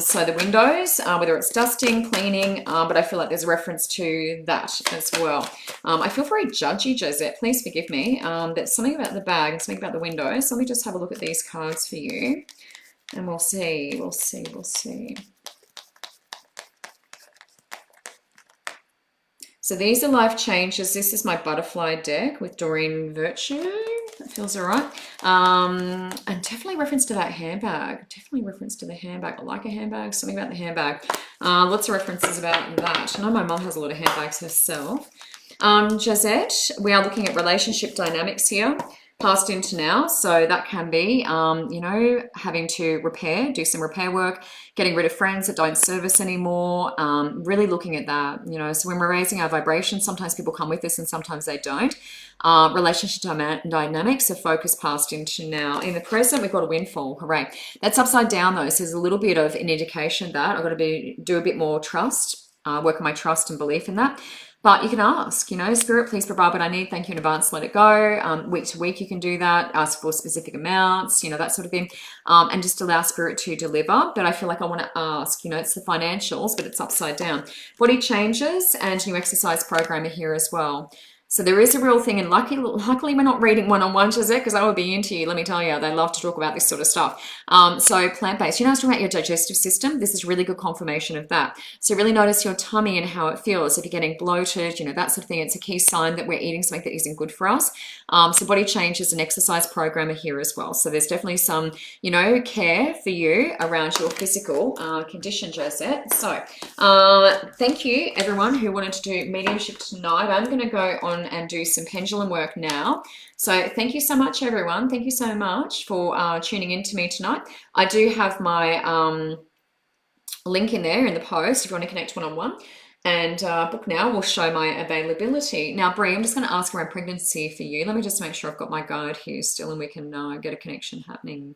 So the windows, whether it's dusting, cleaning, but I feel like there's a reference to that as well. I feel very judgy, Josette. Please forgive me. There's something about the bag and something about the windows. So let me just have a look at these cards for you. And we'll see. So these are life changes. This is my butterfly deck with Doreen Virtue. That feels all right. And definitely reference to that handbag. Definitely reference to the handbag. I like a handbag. Something about the handbag. Lots of references about that. I know my mum has a lot of handbags herself. Jazette, we are looking at relationship dynamics here, past into now. So that can be, you know, having to do some repair work, getting rid of friends that don't serve us anymore, really looking at that, you know. So when we're raising our vibration, sometimes people come with us and sometimes they don't. Relationship dynamics are focused past into now. In the present, we've got a windfall. Hooray. That's upside down though. So there's a little bit of an indication that I've got to do a bit more trust, work on my trust and belief in that. But you can ask, you know, Spirit, please provide what I need. Thank you in advance. Let it go. Week to week, you can do that. Ask for specific amounts, you know, that sort of thing. And just allow Spirit to deliver. But I feel like I want to ask, you know, it's the financials, but it's upside down. Body changes and new exercise program are here as well. So there is a real thing, and luckily we're not reading one-on-one, Jazette, because I would be into you, let me tell you. They love to talk about this sort of stuff. So plant-based, you know, I was talking about your digestive system. This is really good confirmation of that. So really notice your tummy and how it feels. If you're getting bloated, you know, that sort of thing, it's a key sign that we're eating something that isn't good for us. So body changes and exercise program are here as well. So there's definitely some, you know, care for you around your physical condition, Jazette. So thank you, everyone who wanted to do mediumship tonight. I'm going to go on and do some pendulum work now. So thank you so much, everyone. Thank you so much for tuning in to me tonight. I do have my link in there in the post if you want to connect one-on-one. And book now will show my availability. Now, Bree, I'm just going to ask around pregnancy for you. Let me just make sure I've got my guide here still and we can get a connection happening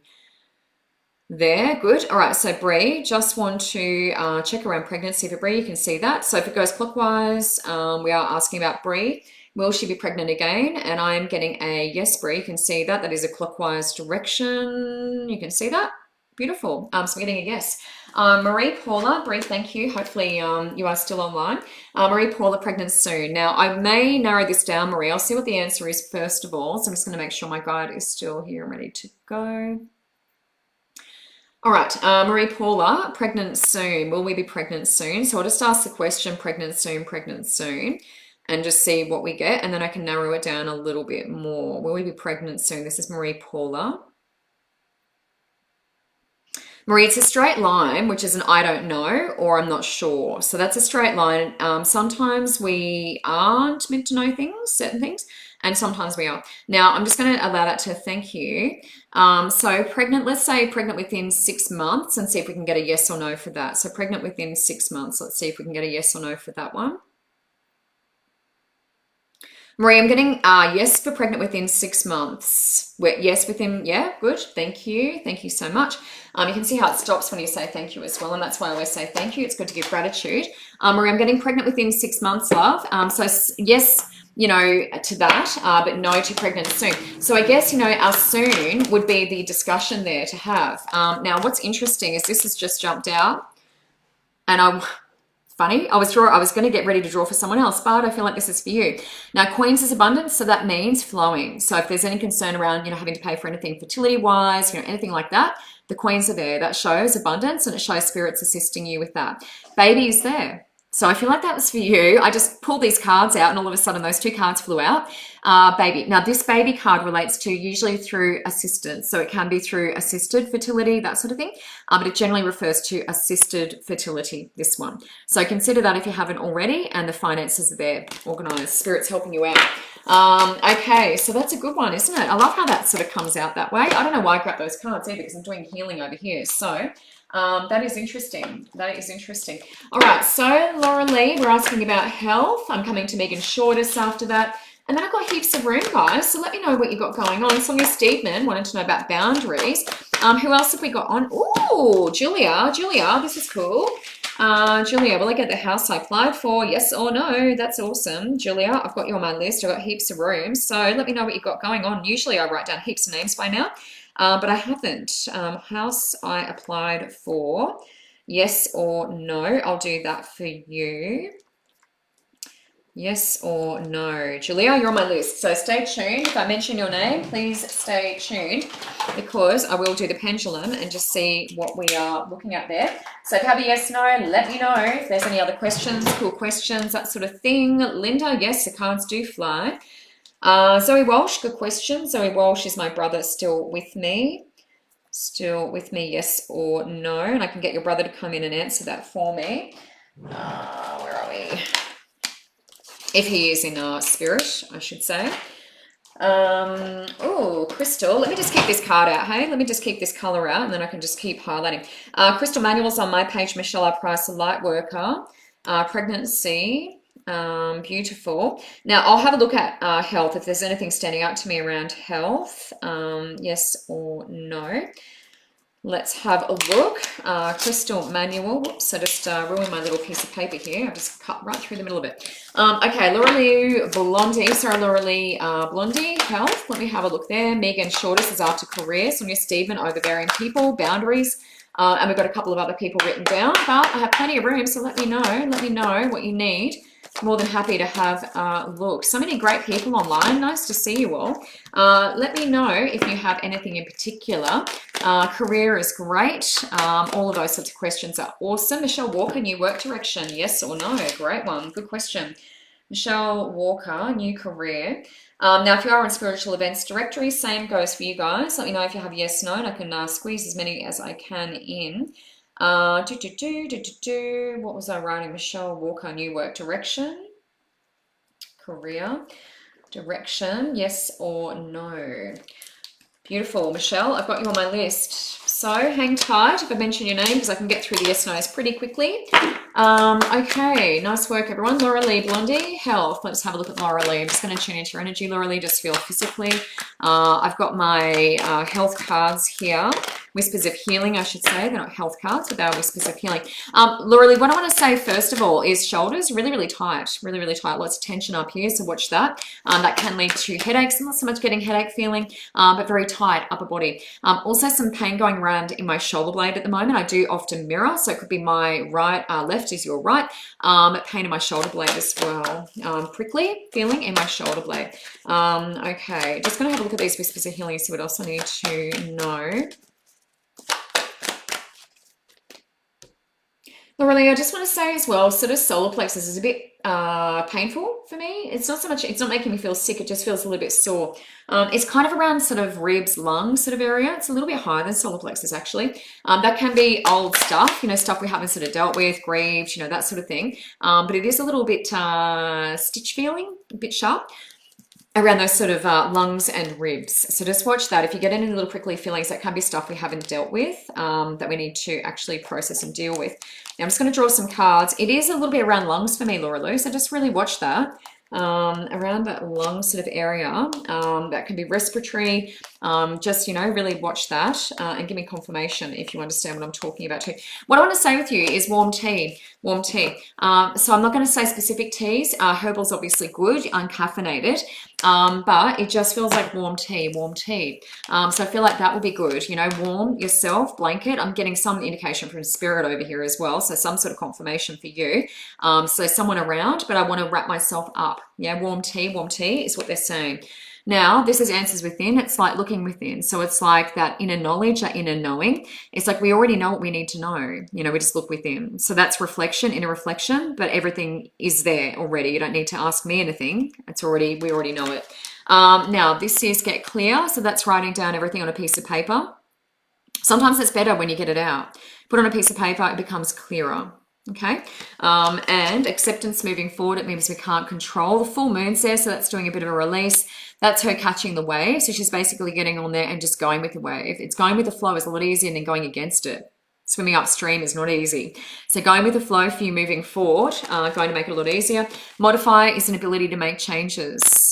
there. Good. All right. So Bree, just want to check around pregnancy for Bree. You can see that. So if it goes clockwise, we are asking about Bree. Will she be pregnant again? And I'm getting a yes, Bree. You can see that. That is a clockwise direction. You can see that. Beautiful. So I'm getting a yes. Marie Paula, Bree, thank you. Hopefully you are still online. Marie Paula, pregnant soon. Now, I may narrow this down, Marie. I'll see what the answer is first of all. So I'm just going to make sure my guide is still here and ready to go. All right, Marie Paula, pregnant soon. Will we be pregnant soon? So I'll just ask the question, pregnant soon, and just see what we get. And then I can narrow it down a little bit more. Will we be pregnant soon? This is Marie Paula. Marie, it's a straight line, which is an I don't know or I'm not sure. So that's a straight line. Sometimes we aren't meant to know things, certain things, and sometimes we are. Now, I'm just going to allow that to thank you. So pregnant, let's say pregnant within 6 months and see if we can get a yes or no for that. So pregnant within 6 months. Let's see if we can get a yes or no for that one. Marie, I'm getting yes for pregnant within 6 months. Yes within, yeah, good. Thank you. Thank you so much. You can see how it stops when you say thank you as well. And that's why I always say thank you. It's good to give gratitude. Marie, I'm getting pregnant within 6 months, love. So yes, you know, to that, but no to pregnant soon. So I guess, you know, our soon would be the discussion there to have. Now, what's interesting is this has just jumped out and funny. I was going to get ready to draw for someone else, but I feel like this is for you. Now, Queens is abundance, so that means flowing. So if there's any concern around, you know, having to pay for anything fertility-wise, you know, anything like that, the Queens are there. That shows abundance and it shows spirits assisting you with that. Baby is there. So I feel like that was for you. I just pulled these cards out and all of a sudden those 2 cards flew out. Baby. Now this baby card relates to usually through assistance. So it can be through assisted fertility, that sort of thing. But it generally refers to assisted fertility, this one. So consider that if you haven't already, and the finances are there, organized. Spirit's helping you out. Okay, so that's a good one, isn't it? I love how that sort of comes out that way. I don't know why I grabbed those cards either because I'm doing healing over here. So that is interesting. That is interesting. All right, so Laura Lee, we're asking about health. I'm coming to Megan Shortis after that. And then I've got heaps of room, guys. So let me know what you got going on. Sonia Steedman wanted to know about boundaries. Who else have we got on? Oh, Julia. Julia, this is cool. Julia, will I get the house I applied for? Yes or no? That's awesome. Julia, I've got you on my list. I've got heaps of rooms. So let me know what you got going on. Usually I write down heaps of names by now. But I haven't. House I applied for, yes or no? I'll do that for you. Yes or no? Julia, you're on my list, so stay tuned. If I mention your name, please stay tuned because I will do the pendulum and just see what we are looking at there. So if you have a yes, no, let me know if there's any other questions, cool questions, that sort of thing. Linda, yes, the cards do fly. Zoe Walsh, good question. Zoe Walsh, is my brother still with me? Still with me, yes or no? And I can get your brother to come in and answer that for me. Where are we? If he is in spirit, I should say. Oh, Crystal, let me just keep this card out, hey? Let me just keep this color out and then I can just keep highlighting. Crystal Manuel's on my page. Michelle R. Price, a light worker. Pregnancy. Beautiful. Now, I'll have a look at health, if there's anything standing out to me around health. Yes or no? Let's have a look. Crystal Manuel. Whoops, I just ruined my little piece of paper here. I've just cut right through the middle of it. Okay, Lauralee Blondie. Sorry, Lauralee Blondie. Health. Let me have a look there. Megan Shortis is after career. Sonia Stephen, overbearing people, boundaries. And we've got a couple of other people written down, but I have plenty of room, so let me know. Let me know what you need. More than happy to have a look. So many great people online. Nice to see you all. Let me know if you have anything in particular. Career is great. All of those sorts of questions are awesome. Michelle Walker, new work direction. Yes or no? Great one. Good question. Michelle Walker, new career. Now, if you are on spiritual events directory, same goes for you guys. Let me know if you have yes, no, and I can squeeze as many as I can in. What was I writing? Michelle Walker, new work direction. Career direction, yes or no? Beautiful, Michelle. I've got you on my list. So hang tight if I mention your name because I can get through the yes no's pretty quickly. Okay, nice work, everyone. Laura Lee Blondie, health. Let's have a look at Laura Lee. I'm just going to tune into your energy, Laura Lee, just feel physically. I've got my health cards here. Whispers of healing, I should say. They're not health cards, but they're whispers of healing. Laura Lee, what I want to say first of all is shoulders really, really tight. Really, really tight. Lots of tension up here, so watch that. That can lead to headaches. Not so much getting headache feeling, but very tight upper body. Also some pain going around in my shoulder blade at the moment. I do often mirror, so it could be my right, left is your right. Pain in my shoulder blade as well. Prickly feeling in my shoulder blade. Okay, just going to have a look at these whispers of healing, see what else I need to know. Laurelie, I just want to say as well, sort of solar plexus is a bit painful for me. It's not so much, it's not making me feel sick, it just feels a little bit sore. It's kind of around sort of ribs, lungs sort of area. It's a little bit higher than solar plexus actually. That can be old stuff, you know, stuff we haven't sort of dealt with, grieved, you know, that sort of thing. But it is a little bit stitch feeling, a bit sharp around those sort of lungs and ribs. So just watch that. If you get any little prickly feelings, that can be stuff we haven't dealt with that we need to actually process and deal with. Now I'm just going to draw some cards. It is a little bit around lungs for me, Laura Lou, so just really watch that. Around that lung sort of area, that can be respiratory. Just, you know, really watch that and give me confirmation if you understand what I'm talking about too. What I want to say with you is warm tea, warm tea. So I'm not going to say specific teas. Herbal's obviously good, uncaffeinated, but it just feels like warm tea, warm tea. So I feel like that would be good, you know, warm yourself, blanket. I'm getting some indication from spirit over here as well, so some sort of confirmation for you. So someone around, but I want to wrap myself up. Yeah, warm tea is what they're saying. Now, this is answers within. It's like looking within. So it's like that inner knowledge, that inner knowing. It's like we already know what we need to know. You know, we just look within. So that's reflection, inner reflection, but everything is there already. You don't need to ask me anything. It's already, we already know it. Now, this is get clear. So that's writing down everything on a piece of paper. Sometimes it's better when you get it out. Put on a piece of paper, it becomes clearer. Okay, and acceptance moving forward, it means we can't control. The full moon's there, so that's doing a bit of a release. That's her catching the wave, so she's basically getting on there and just going with the wave. It's going with the flow is a lot easier than going against it. Swimming upstream is not easy. So going with the flow for you moving forward, going to make it a lot easier. Modify is an ability to make changes.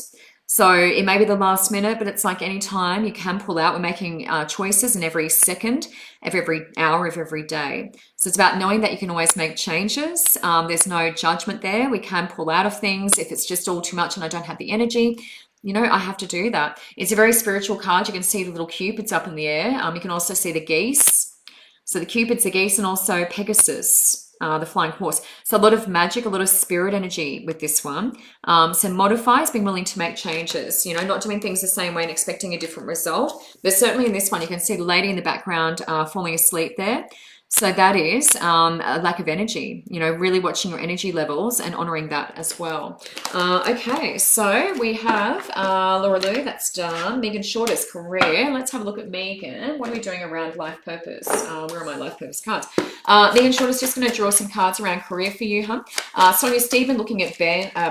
So it may be the last minute, but it's like any time you can pull out. We're making choices in every second of every hour of every day. So it's about knowing that you can always make changes. There's no judgment there. We can pull out of things. If it's just all too much and I don't have the energy, you know, I have to do that. It's a very spiritual card. You can see the little cupids up in the air. You can also see the geese. So the cupids, the geese, and also Pegasus. the flying horse. So a lot of magic, a lot of spirit energy with this one. So modifies, being willing to make changes, you know, not doing things the same way and expecting a different result. But certainly in this one, you can see the lady in the background falling asleep there. So that is a lack of energy, you know, really watching your energy levels and honoring that as well. Okay, so we have Laura Lou, that's done. Megan Shorter's career. Let's have a look at Megan. What are we doing around life purpose? Where are my life purpose cards? Megan Shorter's just going to draw some cards around career for you, huh? Sonia Stephen looking at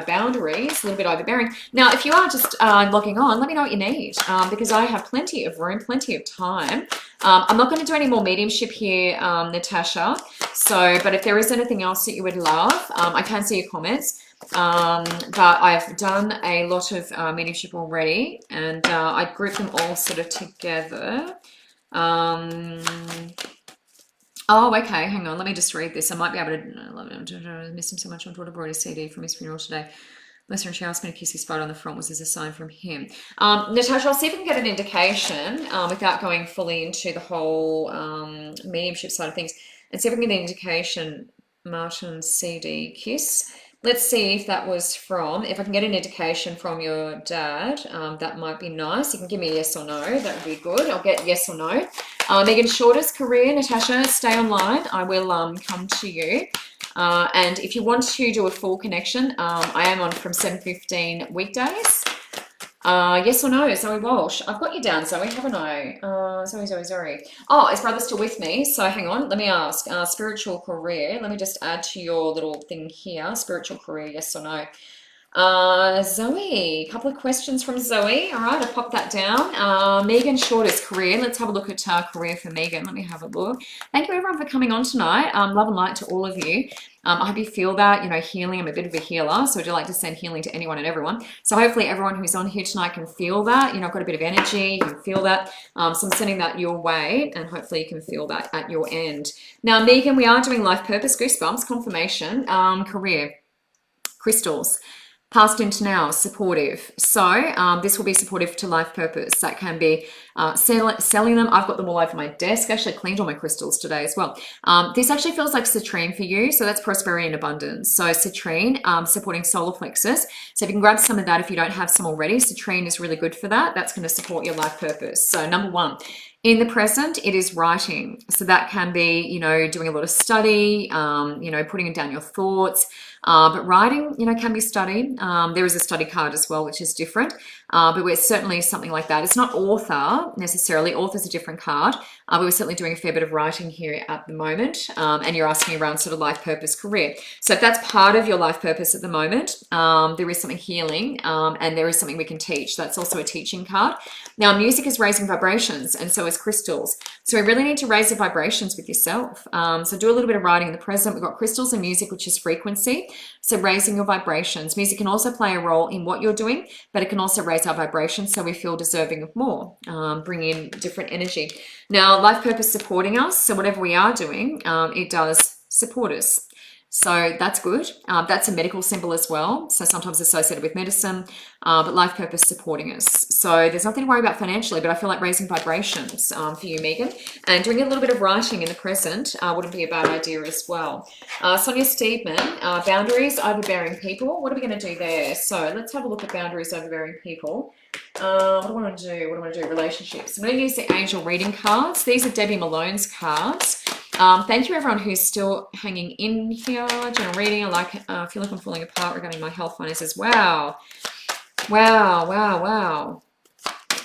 boundaries, a little bit overbearing. Now, if you are just logging on, let me know what you need because I have plenty of room, plenty of time. I'm not going to do any more mediumship here, Natasha. So, but if there is anything else that you would love, I can see your comments. But I've done a lot of mediumship already, and I grouped them all sort of together. Oh, okay. Hang on. Let me just read this. I might be able to miss him so much. My daughter brought a CD from his funeral today. Listen, she asked me to kiss his photo on the front. Was this a sign from him? Natasha, I'll see if I can get an indication without going fully into the whole mediumship side of things, and see if I can get an indication. Martin CD kiss. Let's see if that was from, if I can get an indication from your dad, that might be nice. You can give me a yes or no, that would be good. I'll get yes or no. Megan Shorter's career, Natasha, stay online. I will come to you. And if you want to do a full connection, I am on from 7:15 weekdays. Yes or no, Zoe Walsh? I've got you down, Zoe, haven't I? Zoe. Oh, is brother still with me? So hang on, let me ask. Spiritual career. Let me just add to your little thing here. Spiritual career, yes or no? Zoe, a couple of questions from Zoe. All right, I'll pop that down. Megan Shorter's career. Let's have a look at career for Megan. Let me have a look. Thank you everyone for coming on tonight. Love and light to all of you. I hope you feel that, you know, healing. I'm a bit of a healer, so I do like to send healing to anyone and everyone. So hopefully everyone who's on here tonight can feel that. You know, I've got a bit of energy. You can feel that. So I'm sending that your way, and hopefully you can feel that at your end. Now, Megan, we are doing life purpose, goosebumps, confirmation, career, crystals. Past into now, supportive. So this will be supportive to life purpose. That can be selling them. I've got them all over my desk. Actually cleaned all my crystals today as well. This actually feels like citrine for you. So that's prosperity and abundance. So citrine supporting solar plexus. So if you can grab some of that if you don't have some already, citrine is really good for that. That's going to support your life purpose. So number one. In the present, it is writing. So that can be, you know, doing a lot of study, you know, putting down your thoughts. But writing, you know, can be study. There is a study card as well, which is different. But we're certainly something like that. It's not author necessarily. Author's a different card. But we're certainly doing a fair bit of writing here at the moment. And you're asking around sort of life purpose, career. So if that's part of your life purpose at the moment, there is something healing and there is something we can teach. That's also a teaching card. Now, music is raising vibrations, and so is crystals. So we really need to raise the vibrations with yourself. So do a little bit of writing in the present. We've got crystals and music, which is frequency. So raising your vibrations. Music can also play a role in what you're doing, but it can also raise our vibrations so we feel deserving of more, bring in different energy. Now, life purpose supporting us. So whatever we are doing, it does support us. So that's good. That's a medical symbol as well. So sometimes associated with medicine, but life purpose supporting us. So there's nothing to worry about financially, but I feel like raising vibrations for you, Megan. And doing a little bit of writing in the present wouldn't be a bad idea as well. Sonia Steedman, boundaries, overbearing people. What are we going to do there? So let's have a look at boundaries, overbearing people. What do I want to do? What do I want to do? Relationships. I'm going to use the angel reading cards. These are Debbie Malone's cards. Thank you everyone who's still hanging in here. General reading. I feel like I'm falling apart regarding my health finances. Wow.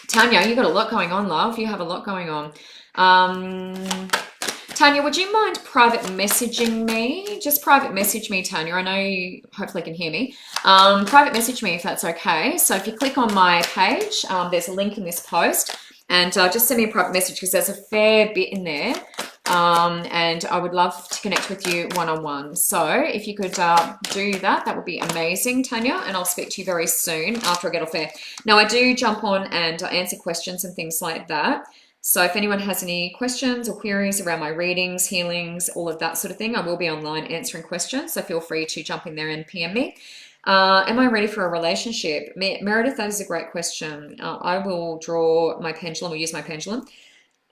Tanya, you got a lot going on, love. You have a lot going on. Tanya, would you mind private messaging me? Just private message me, Tanya. I know you hopefully can hear me. Private message me if that's okay. So if you click on my page, there's a link in this post, and just send me a private message because there's a fair bit in there. And I would love to connect with you one-on-one. So if you could do that, that would be amazing, Tanya, and I'll speak to you very soon after I get off air. Now, I do jump on and answer questions and things like that. So if anyone has any questions or queries around my readings, healings, all of that sort of thing, I will be online answering questions. So feel free to jump in there and PM me. Am I ready for a relationship? Meredith, that is a great question. I will draw my pendulum, or use my pendulum,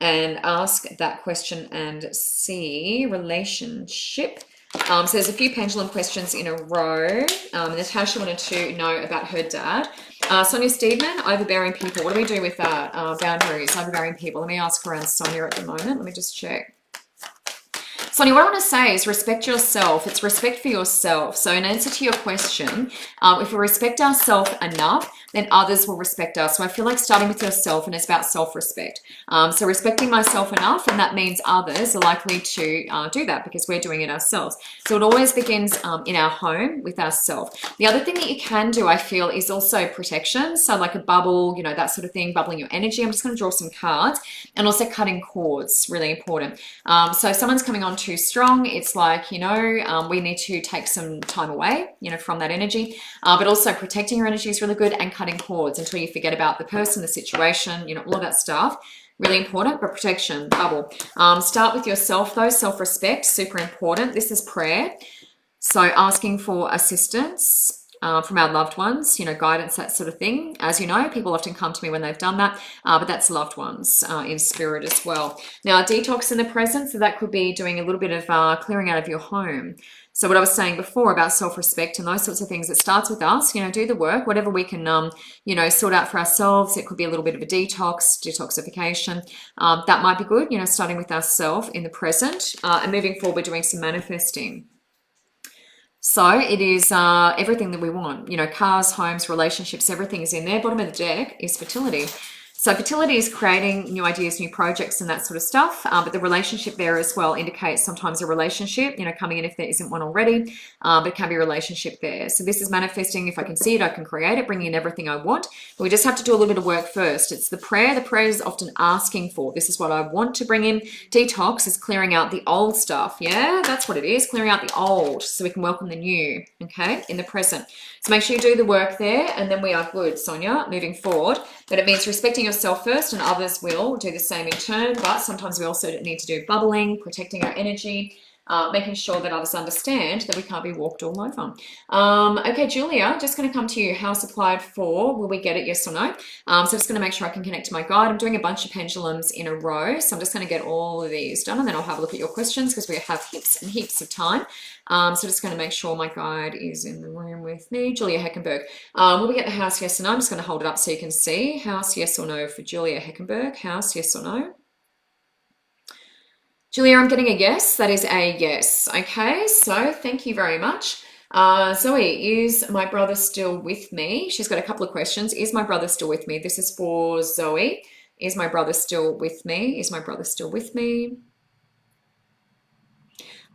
and ask that question and see relationship. So there's a few pendulum questions in a row. Natasha wanted to know about her dad. Sonia Steedman, overbearing people. What do we do with that? Boundaries, overbearing people. Let me ask around Sonia at the moment. Let me just check. Sonia, what I want to say is respect yourself. It's respect for yourself. So in answer to your question, if we respect ourselves enough, then others will respect us. So I feel like starting with yourself, and it's about self-respect. So respecting myself enough, and that means others are likely to do that because we're doing it ourselves. So it always begins in our home with ourselves. The other thing that you can do, I feel, is also protection. So like a bubble, you know, that sort of thing, bubbling your energy. I'm just going to draw some cards, and also cutting cords, really important. So if someone's coming on too strong, it's like, you know, we need to take some time away, you know, from that energy. But also protecting your energy is really good, and cutting cords until you forget about the person, the situation, you know, all of that stuff. Really important, but protection, bubble. Start with yourself though, self-respect, super important. This is prayer. So asking for assistance from our loved ones, you know, guidance, that sort of thing. As you know, people often come to me when they've done that, but that's loved ones in spirit as well. Now, detox in the present, so that could be doing a little bit of clearing out of your home. So what I was saying before about self-respect and those sorts of things, it starts with us, you know, do the work, whatever we can, you know, sort out for ourselves. It could be a little bit of a detoxification. That might be good, you know, starting with ourselves in the present and moving forward, doing some manifesting. So it is everything that we want, you know, cars, homes, relationships, everything is in there. Bottom of the deck is fertility. So fertility is creating new ideas, new projects and that sort of stuff. But the relationship there as well indicates sometimes a relationship, you know, coming in if there isn't one already, but it can be a relationship there. So this is manifesting. If I can see it, I can create it, bringing in everything I want. But we just have to do a little bit of work first. It's the prayer. The prayer is often asking for, this is what I want to bring in. Detox is clearing out the old stuff. Yeah, that's what it is. Clearing out the old so we can welcome the new, okay, in the present. So make sure you do the work there, and then we are good, Sonia, moving forward. But it means respecting yourself first, and others will do the same in turn. But sometimes we also need to do bubbling, protecting our energy, making sure that others understand that we can't be walked all over. Okay, Julia, just going to come to you. House applied for. Will we get it? Yes or no? So just going to make sure I can connect to my guide. I'm doing a bunch of pendulums in a row, so I'm just going to get all of these done, and then I'll have a look at your questions because we have heaps and heaps of time. So just going to make sure my guide is in the room with me. Julia Heckenberg. Will we get the house? Yes or no? I'm just going to hold it up so you can see. House, yes or no for Julia Heckenberg. House, yes or no? Julia, I'm getting a yes. That is a yes. Okay, so thank you very much. Zoe, is my brother still with me? She's got a couple of questions. Is my brother still with me? This is for Zoe. Is my brother still with me? Is my brother still with me?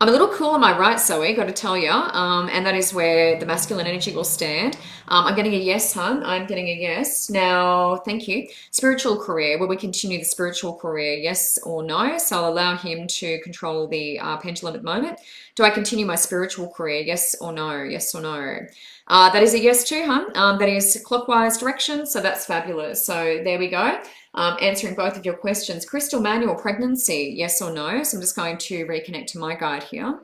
I'm a little cool on my right, Zoe, got to tell you, and that is where the masculine energy will stand. I'm getting a yes, hon. I'm getting a yes. Now, thank you. Spiritual career. Will we continue the spiritual career? Yes or no? So I'll allow him to control the pendulum at the moment. Do I continue my spiritual career? Yes or no? Yes or no? That is a yes too, hon. That is clockwise direction, so that's fabulous. So there we go. Answering both of your questions. Crystal manual pregnancy, yes or no? So I'm just going to reconnect to my guide here.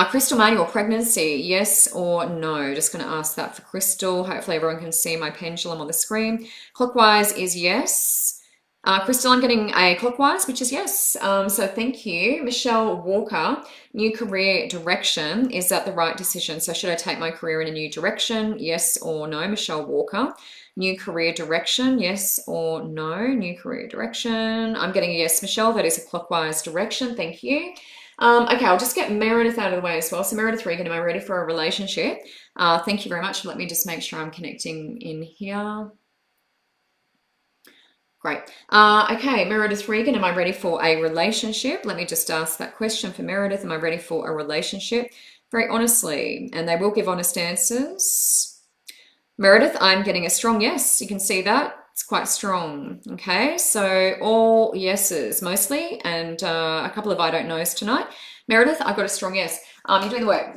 Crystal manual pregnancy, yes or no? Just going to ask that for Crystal. Hopefully everyone can see my pendulum on the screen. Clockwise is yes. Crystal, I'm getting a clockwise, which is yes. So thank you. Michelle Walker, new career direction. Is that the right decision? So should I take my career in a new direction? Yes or no, Michelle Walker. New career direction, yes or no? New career direction. I'm getting a yes, Michelle. That is a clockwise direction. Thank you. Okay, I'll just get Meredith out of the way as well. So Meredith Regan, am I ready for a relationship? Thank you very much. Let me just make sure I'm connecting in here. Great. Okay, Meredith Regan, am I ready for a relationship? Let me just ask that question for Meredith. Am I ready for a relationship? Very honestly, and they will give honest answers. Meredith, I'm getting a strong yes. You can see that. It's quite strong. Okay, so all yeses mostly, and a couple of I don't knows tonight. Meredith, I've got a strong yes. You're doing the work.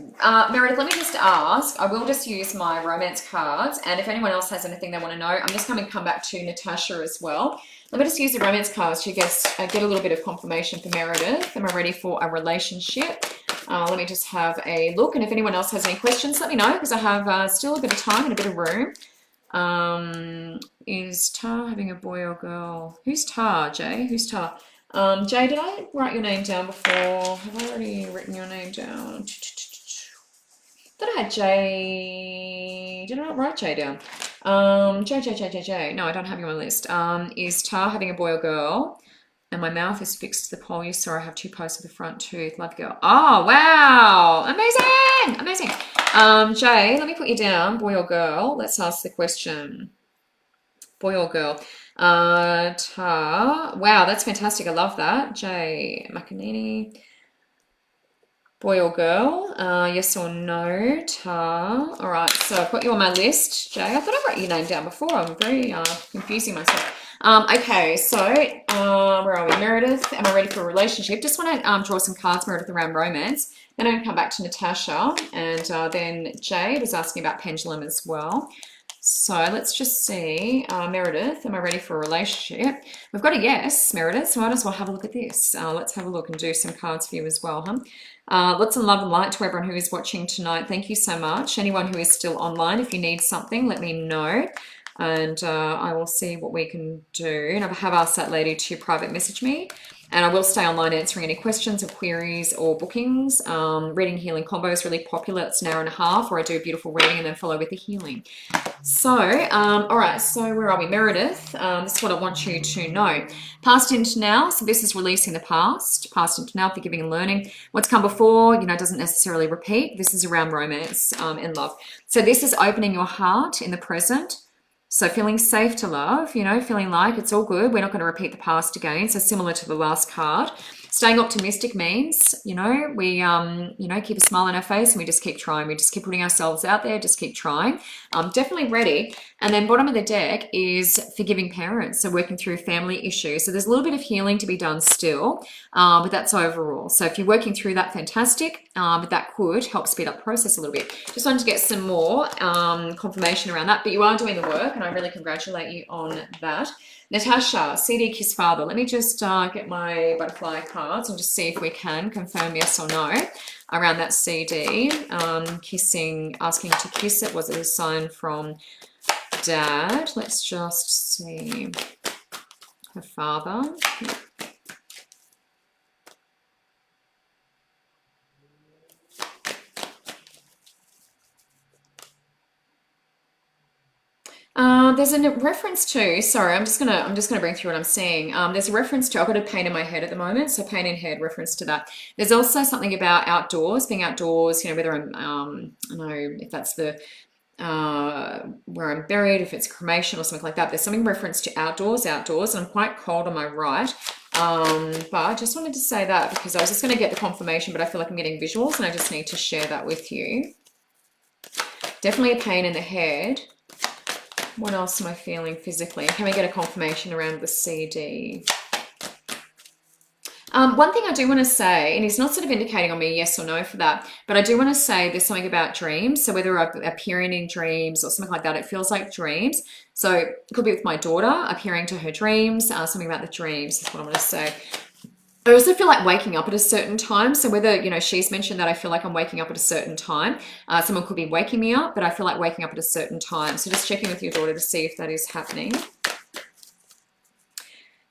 Meredith, let me just ask. I will just use my romance cards, and if anyone else has anything they want to know, I'm just going to come back to Natasha as well. Let me just use the romance cards to get a little bit of confirmation for Meredith. Am I ready for a relationship? Let me just have a look, and if anyone else has any questions, let me know, because I have still a bit of time and a bit of room. Is Tar having a boy or girl? Who's Tar, Jay? Who's Tar? Jay, did I write your name down before? Have I already written your name down? Thought I had Jay. Did I not write Jay down? Jay. No, I don't have you on my list. Is Tar having a boy or girl? And my mouth is fixed to the pole. You saw I have 2 posts of the front tooth. Love girl. Oh, wow. Amazing. Amazing. Jay, let me put you down. Boy or girl? Let's ask the question. Boy or girl? Tar. Wow, that's fantastic. I love that. Jay McAnini. Boy or girl? Yes or no? Tar. All right, so I've got you on my list, Jay. I thought I wrote your name down before. I'm very confusing myself. Okay, so where are we? Meredith, am I ready for a relationship? Just want to draw some cards, Meredith, around romance. Then I'm going to come back to Natasha, and then Jay was asking about pendulum as well. So let's just see. Meredith, am I ready for a relationship? We've got a yes, Meredith, so might as well have a look at this. Let's have a look and do some cards for you as well, huh? Lots of love and light to everyone who is watching tonight. Thank you so much. Anyone who is still online, if you need something, let me know. And I will see what we can do. And I have asked that lady to private message me. And I will stay online answering any questions or queries or bookings. Reading healing combo is really popular. It's an hour and a half where I do a beautiful reading and then follow with the healing. So, all right, so where are we? Meredith, this is what I want you to know. Past into now, so this is releasing the past. Past into now, forgiving and learning. What's come before, doesn't necessarily repeat. This is around romance and love. So this is opening your heart in the present. So feeling safe to love, feeling like it's all good. We're not going to repeat the past again. So similar to the last card. Staying optimistic means, we, keep a smile on our face and we just keep trying. We just keep putting ourselves out there, just keep trying. Definitely ready. And then bottom of the deck is forgiving parents. So working through family issues. So there's a little bit of healing to be done still, but that's overall. So if you're working through that, fantastic. But that could help speed up the process a little bit. Just wanted to get some more confirmation around that. But you are doing the work and I really congratulate you on that. Natasha, CD Kiss Father. Let me just get my butterfly cards and just see if we can confirm yes or no around that CD. Kissing, asking to kiss it. Was it a sign from Dad? Let's just see. Her father. There's a reference to, sorry, I'm just gonna bring through what I'm seeing. There's a reference to, I've got a pain in my head at the moment, so pain in head, reference to that. There's also something about outdoors, being outdoors, whether I'm, I don't know if that's the, where I'm buried, if it's cremation or something like that. There's something reference to outdoors, and I'm quite cold on my right. But I just wanted to say that because I was just going to get the confirmation, but I feel like I'm getting visuals and I just need to share that with you. Definitely a pain in the head. What else am I feeling physically? Can we get a confirmation around the CD? One thing I do want to say, and he's not sort of indicating on me yes or no for that, but I do want to say there's something about dreams. So whether I'm appearing in dreams or something like that, it feels like dreams. So it could be with my daughter, appearing to her dreams, something about the dreams is what I'm going to say. I also feel like waking up at a certain time. So whether, she's mentioned that I feel like I'm waking up at a certain time. Someone could be waking me up, but I feel like waking up at a certain time. So just checking with your daughter to see if that is happening.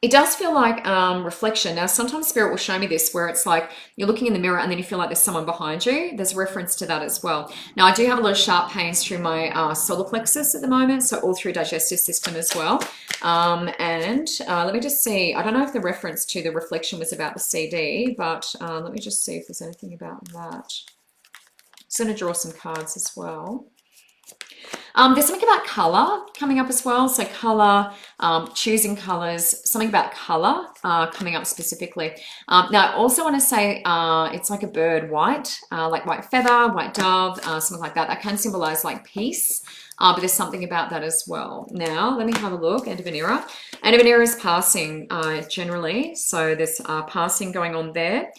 It does feel like reflection. Now, sometimes Spirit will show me this where it's like you're looking in the mirror and then you feel like there's someone behind you. There's reference to that as well. Now, I do have a lot of sharp pains through my solar plexus at the moment, so all through digestive system as well. Let me just see. I don't know if the reference to the reflection was about the CD, but let me just see if there's anything about that. Just going to draw some cards as well. There's something about color coming up as well. So color, choosing colors, something about color coming up specifically. Now, I also want to say it's like a bird, white, like white feather, white dove, something like that. That can symbolize like peace, but there's something about that as well. Now, let me have a look. End of an era. End of an era is passing generally. So there's passing going on there.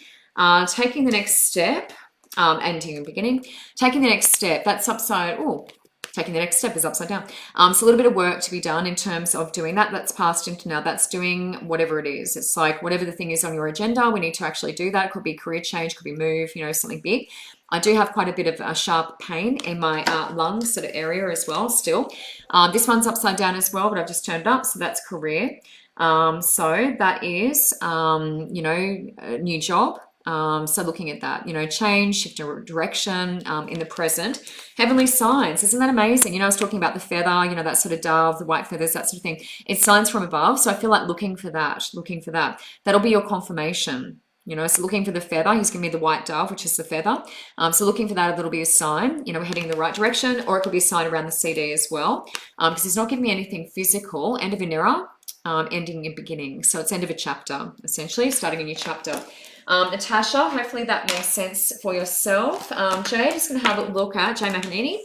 Taking the next step, ending and beginning. Taking the next step, that's upside, taking the next step is upside down. So a little bit of work to be done in terms of doing that. That's passed into now. That's doing whatever it is. It's like whatever the thing is on your agenda, we need to actually do that. It could be career change, could be move, something big. I do have quite a bit of sharp pain in my lungs sort of area as well still. This one's upside down as well, but I've just turned it up. So that's career. So that is, you know, a new job. So looking at that, you know, change, shift direction in the present. Heavenly signs, isn't that amazing? You know, I was talking about the feather, you know, that sort of dove, the white feathers, that sort of thing. It's signs from above. So I feel like looking for that, looking for that. That'll be your confirmation. You know, so looking for the feather, he's giving me the white dove, which is the feather. So looking for that, that'll be a sign, you know, we're heading in the right direction, or it could be a sign around the CD as well, because he's not giving me anything physical. End of an era, ending and beginning. So it's end of a chapter, essentially, starting a new chapter. Natasha, hopefully that makes sense for yourself. Jay, just going to have a look at Jay Mahanini.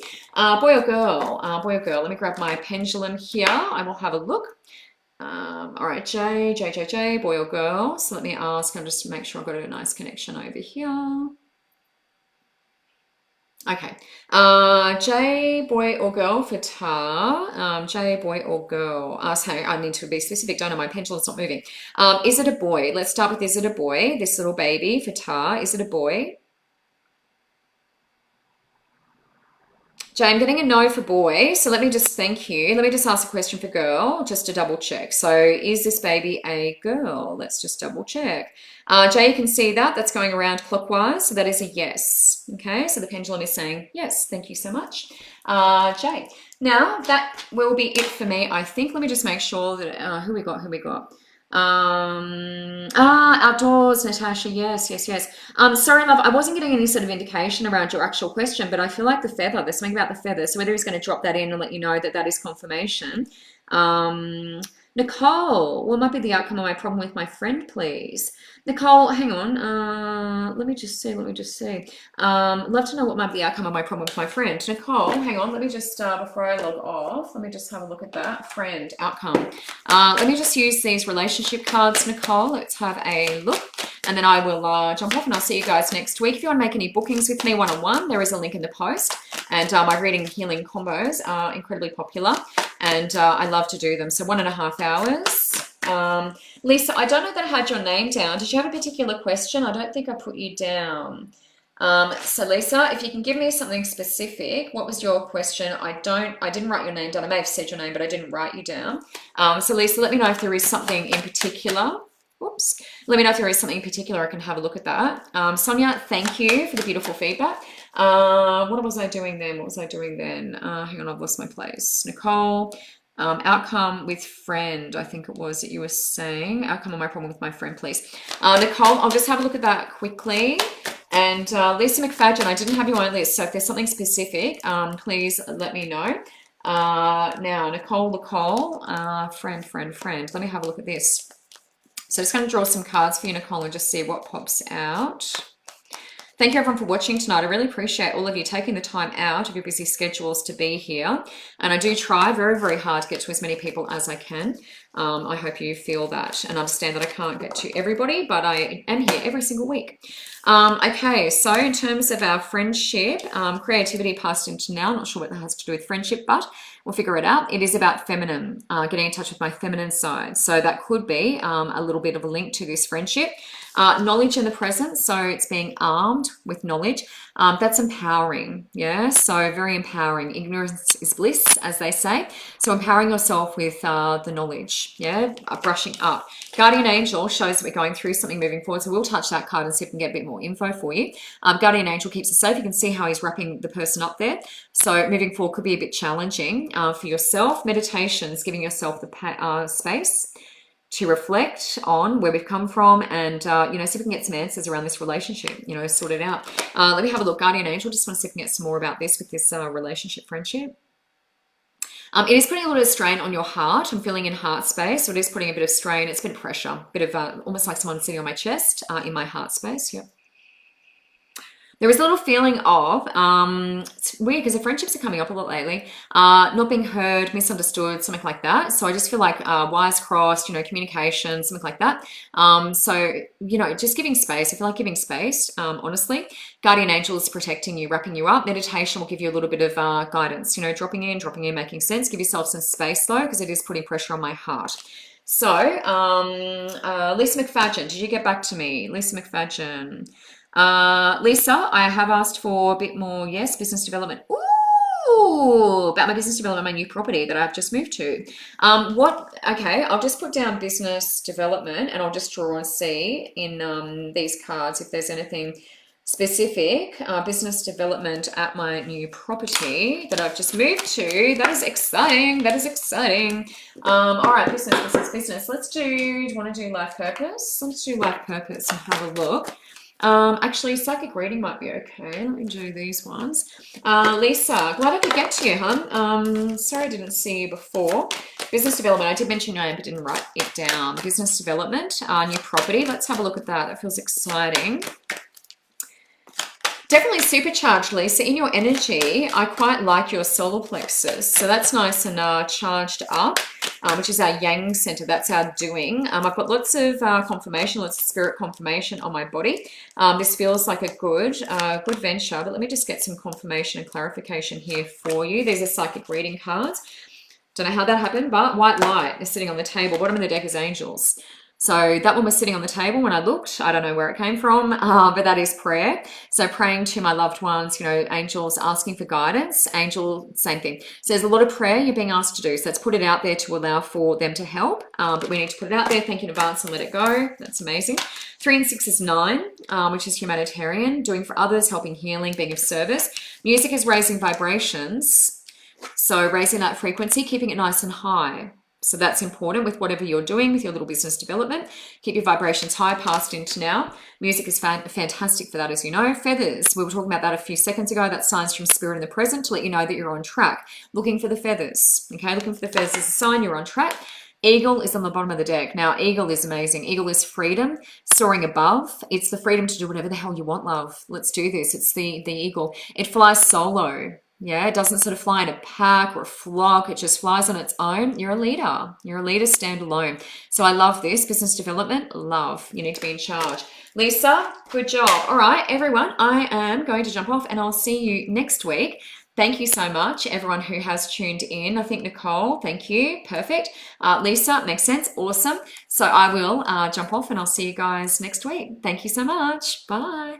Boy or girl? Boy or girl? Let me grab my pendulum here. I will have a look. All right, J, boy or girl? So let me ask, I'll just make sure I've got a nice connection over here. Okay. J, boy or girl for Tar. J, boy or girl. Sorry, I need to be specific. Don't know, my pendulum's not moving. Is it a boy? Let's start with, is it a boy? This little baby for Tar. Is it a boy? Jay, I'm getting a no for boy. So let me just thank you. Let me just ask a question for girl, just to double check. So is this baby a girl? Let's just double check. Jay, you can see that. That's going around clockwise. So that is a yes. Okay, so the pendulum is saying yes. Thank you so much. Jay. Now, that will be it for me, I think. Let me just make sure that, who we got? Outdoors, Natasha. Yes. Sorry, love. I wasn't getting any sort of indication around your actual question, but I feel like the feather, there's something about the feather. So whether he's going to drop that in and let you know that that is confirmation. Nicole, what might be the outcome of my problem with my friend, please? Nicole, hang on. Let me just see. Love to know what might be the outcome of my problem with my friend. Nicole, hang on. Let me just, before I log off, let me just have a look at that. Friend, outcome. Let me just use these relationship cards, Nicole. Let's have a look. And then I will jump off and I'll see you guys next week. If you want to make any bookings with me one-on-one, there is a link in the post. And my reading and healing combos are incredibly popular. And I love to do them. So 1.5 hours. Lisa, I don't know that I had your name down. Did you have a particular question? I don't think I put you down. So Lisa, if you can give me something specific, what was your question? I didn't write your name down. I may have said your name, but I didn't write you down. So Lisa, let me know if there is something in particular. Whoops. Let me know if there is something in particular. I can have a look at that. Sonia, thank you for the beautiful feedback. What was I doing then? Hang on, I've lost my place. Nicole, outcome with friend, I think it was that you were saying. Outcome of my problem with my friend, please. Nicole, I'll just have a look at that quickly. And Lisa McFadden, I didn't have you on my list, so if there's something specific, please let me know. Now, Nicole, friend. Let me have a look at this. So I'm just going to draw some cards for you, Nicole, and just see what pops out. Thank you everyone for watching tonight. I really appreciate all of you taking the time out of your busy schedules to be here. And I do try very, very hard to get to as many people as I can. I hope you feel that and understand that I can't get to everybody, but I am here every single week. Okay, so in terms of our friendship, creativity past into now, not sure what that has to do with friendship, but we'll figure it out. It is about feminine, getting in touch with my feminine side. So that could be a little bit of a link to this friendship. Knowledge in the present, so it's being armed with knowledge. That's empowering, yeah, so very empowering. Ignorance is bliss, as they say. So empowering yourself with the knowledge, yeah, brushing up. Guardian Angel shows that we're going through something moving forward, so we'll touch that card and see if we can get a bit more info for you. Guardian Angel keeps us safe. You can see how he's wrapping the person up there. So moving forward could be a bit challenging for yourself. Meditations, giving yourself the space to reflect on where we've come from and, you know, see if we can get some answers around this relationship, you know, sort it out. Let me have a look. Guardian Angel, just want to see if we can get some more about this with this relationship, friendship. It is putting a little bit of strain on your heart. I'm feeling in heart space, so it is putting a bit of strain. It's been pressure, a bit of almost like someone sitting on my chest in my heart space. Yep. There is a little feeling of, it's weird because the friendships are coming up a lot lately, not being heard, misunderstood, something like that. So I just feel like wires crossed, you know, communication, something like that. So, you know, just giving space. I feel like giving space, honestly. Guardian Angel is protecting you, wrapping you up. Meditation will give you a little bit of guidance, you know, dropping in, making sense. Give yourself some space though, because it is putting pressure on my heart. So, Lisa McFadden, did you get back to me? Lisa Lisa, I have asked for a bit more, yes, business development. Ooh, Ooh, about my business development, my new property that I've just moved to. Okay, I'll just put down business development and I'll just draw and see in these cards if there's anything specific. Business development at my new property that I've just moved to. That is exciting. That is exciting. All right, business. Do you want to do life purpose? Let's do life purpose and have a look. Actually, psychic reading might be okay. Let me do these ones. Lisa, glad I could get to you, hon. Sorry I didn't see you before. Business development, I did mention your name but didn't write it down. Business development, new property. Let's have a look at that. That feels exciting. Definitely supercharged, Lisa. In your energy, I quite like your solar plexus. So that's nice and charged up, which is our yang center. That's our doing. I've got lots of confirmation, lots of spirit confirmation on my body. This feels like a good venture, but let me just get some confirmation and clarification here for you. These are psychic reading cards. Don't know how that happened, but white light is sitting on the table. Bottom of the deck is angels. So that one was sitting on the table when I looked. I don't know where it came from, but that is prayer. So praying to my loved ones, you know, angels asking for guidance, angel, same thing. So there's a lot of prayer you're being asked to do. So let's put it out there to allow for them to help. But we need to put it out there, thank you in advance and let it go. That's amazing. 3 and 6 is 9, which is humanitarian, doing for others, helping, healing, being of service. Music is raising vibrations. So raising that frequency, keeping it nice and high. So that's important with whatever you're doing with your little business development. Keep your vibrations high, past into now. Music is fantastic for that, as you know. Feathers, we were talking about that a few seconds ago. That's signs from spirit in the present to let you know that you're on track. Looking for the feathers, okay? Looking for the feathers is a sign you're on track. Eagle is on the bottom of the deck. Now, eagle is amazing. Eagle is freedom, soaring above. It's the freedom to do whatever the hell you want, love. Let's do this. It's the eagle. It flies solo. Yeah, it doesn't sort of fly in a pack or a flock. It just flies on its own. You're a leader. You're a leader, stand alone. So I love this. Business development, love. You need to be in charge. Lisa, good job. All right, everyone, I am going to jump off and I'll see you next week. Thank you so much, everyone who has tuned in. I think Nicole, thank you. Perfect. Lisa, makes sense. Awesome. So I will jump off and I'll see you guys next week. Thank you so much. Bye.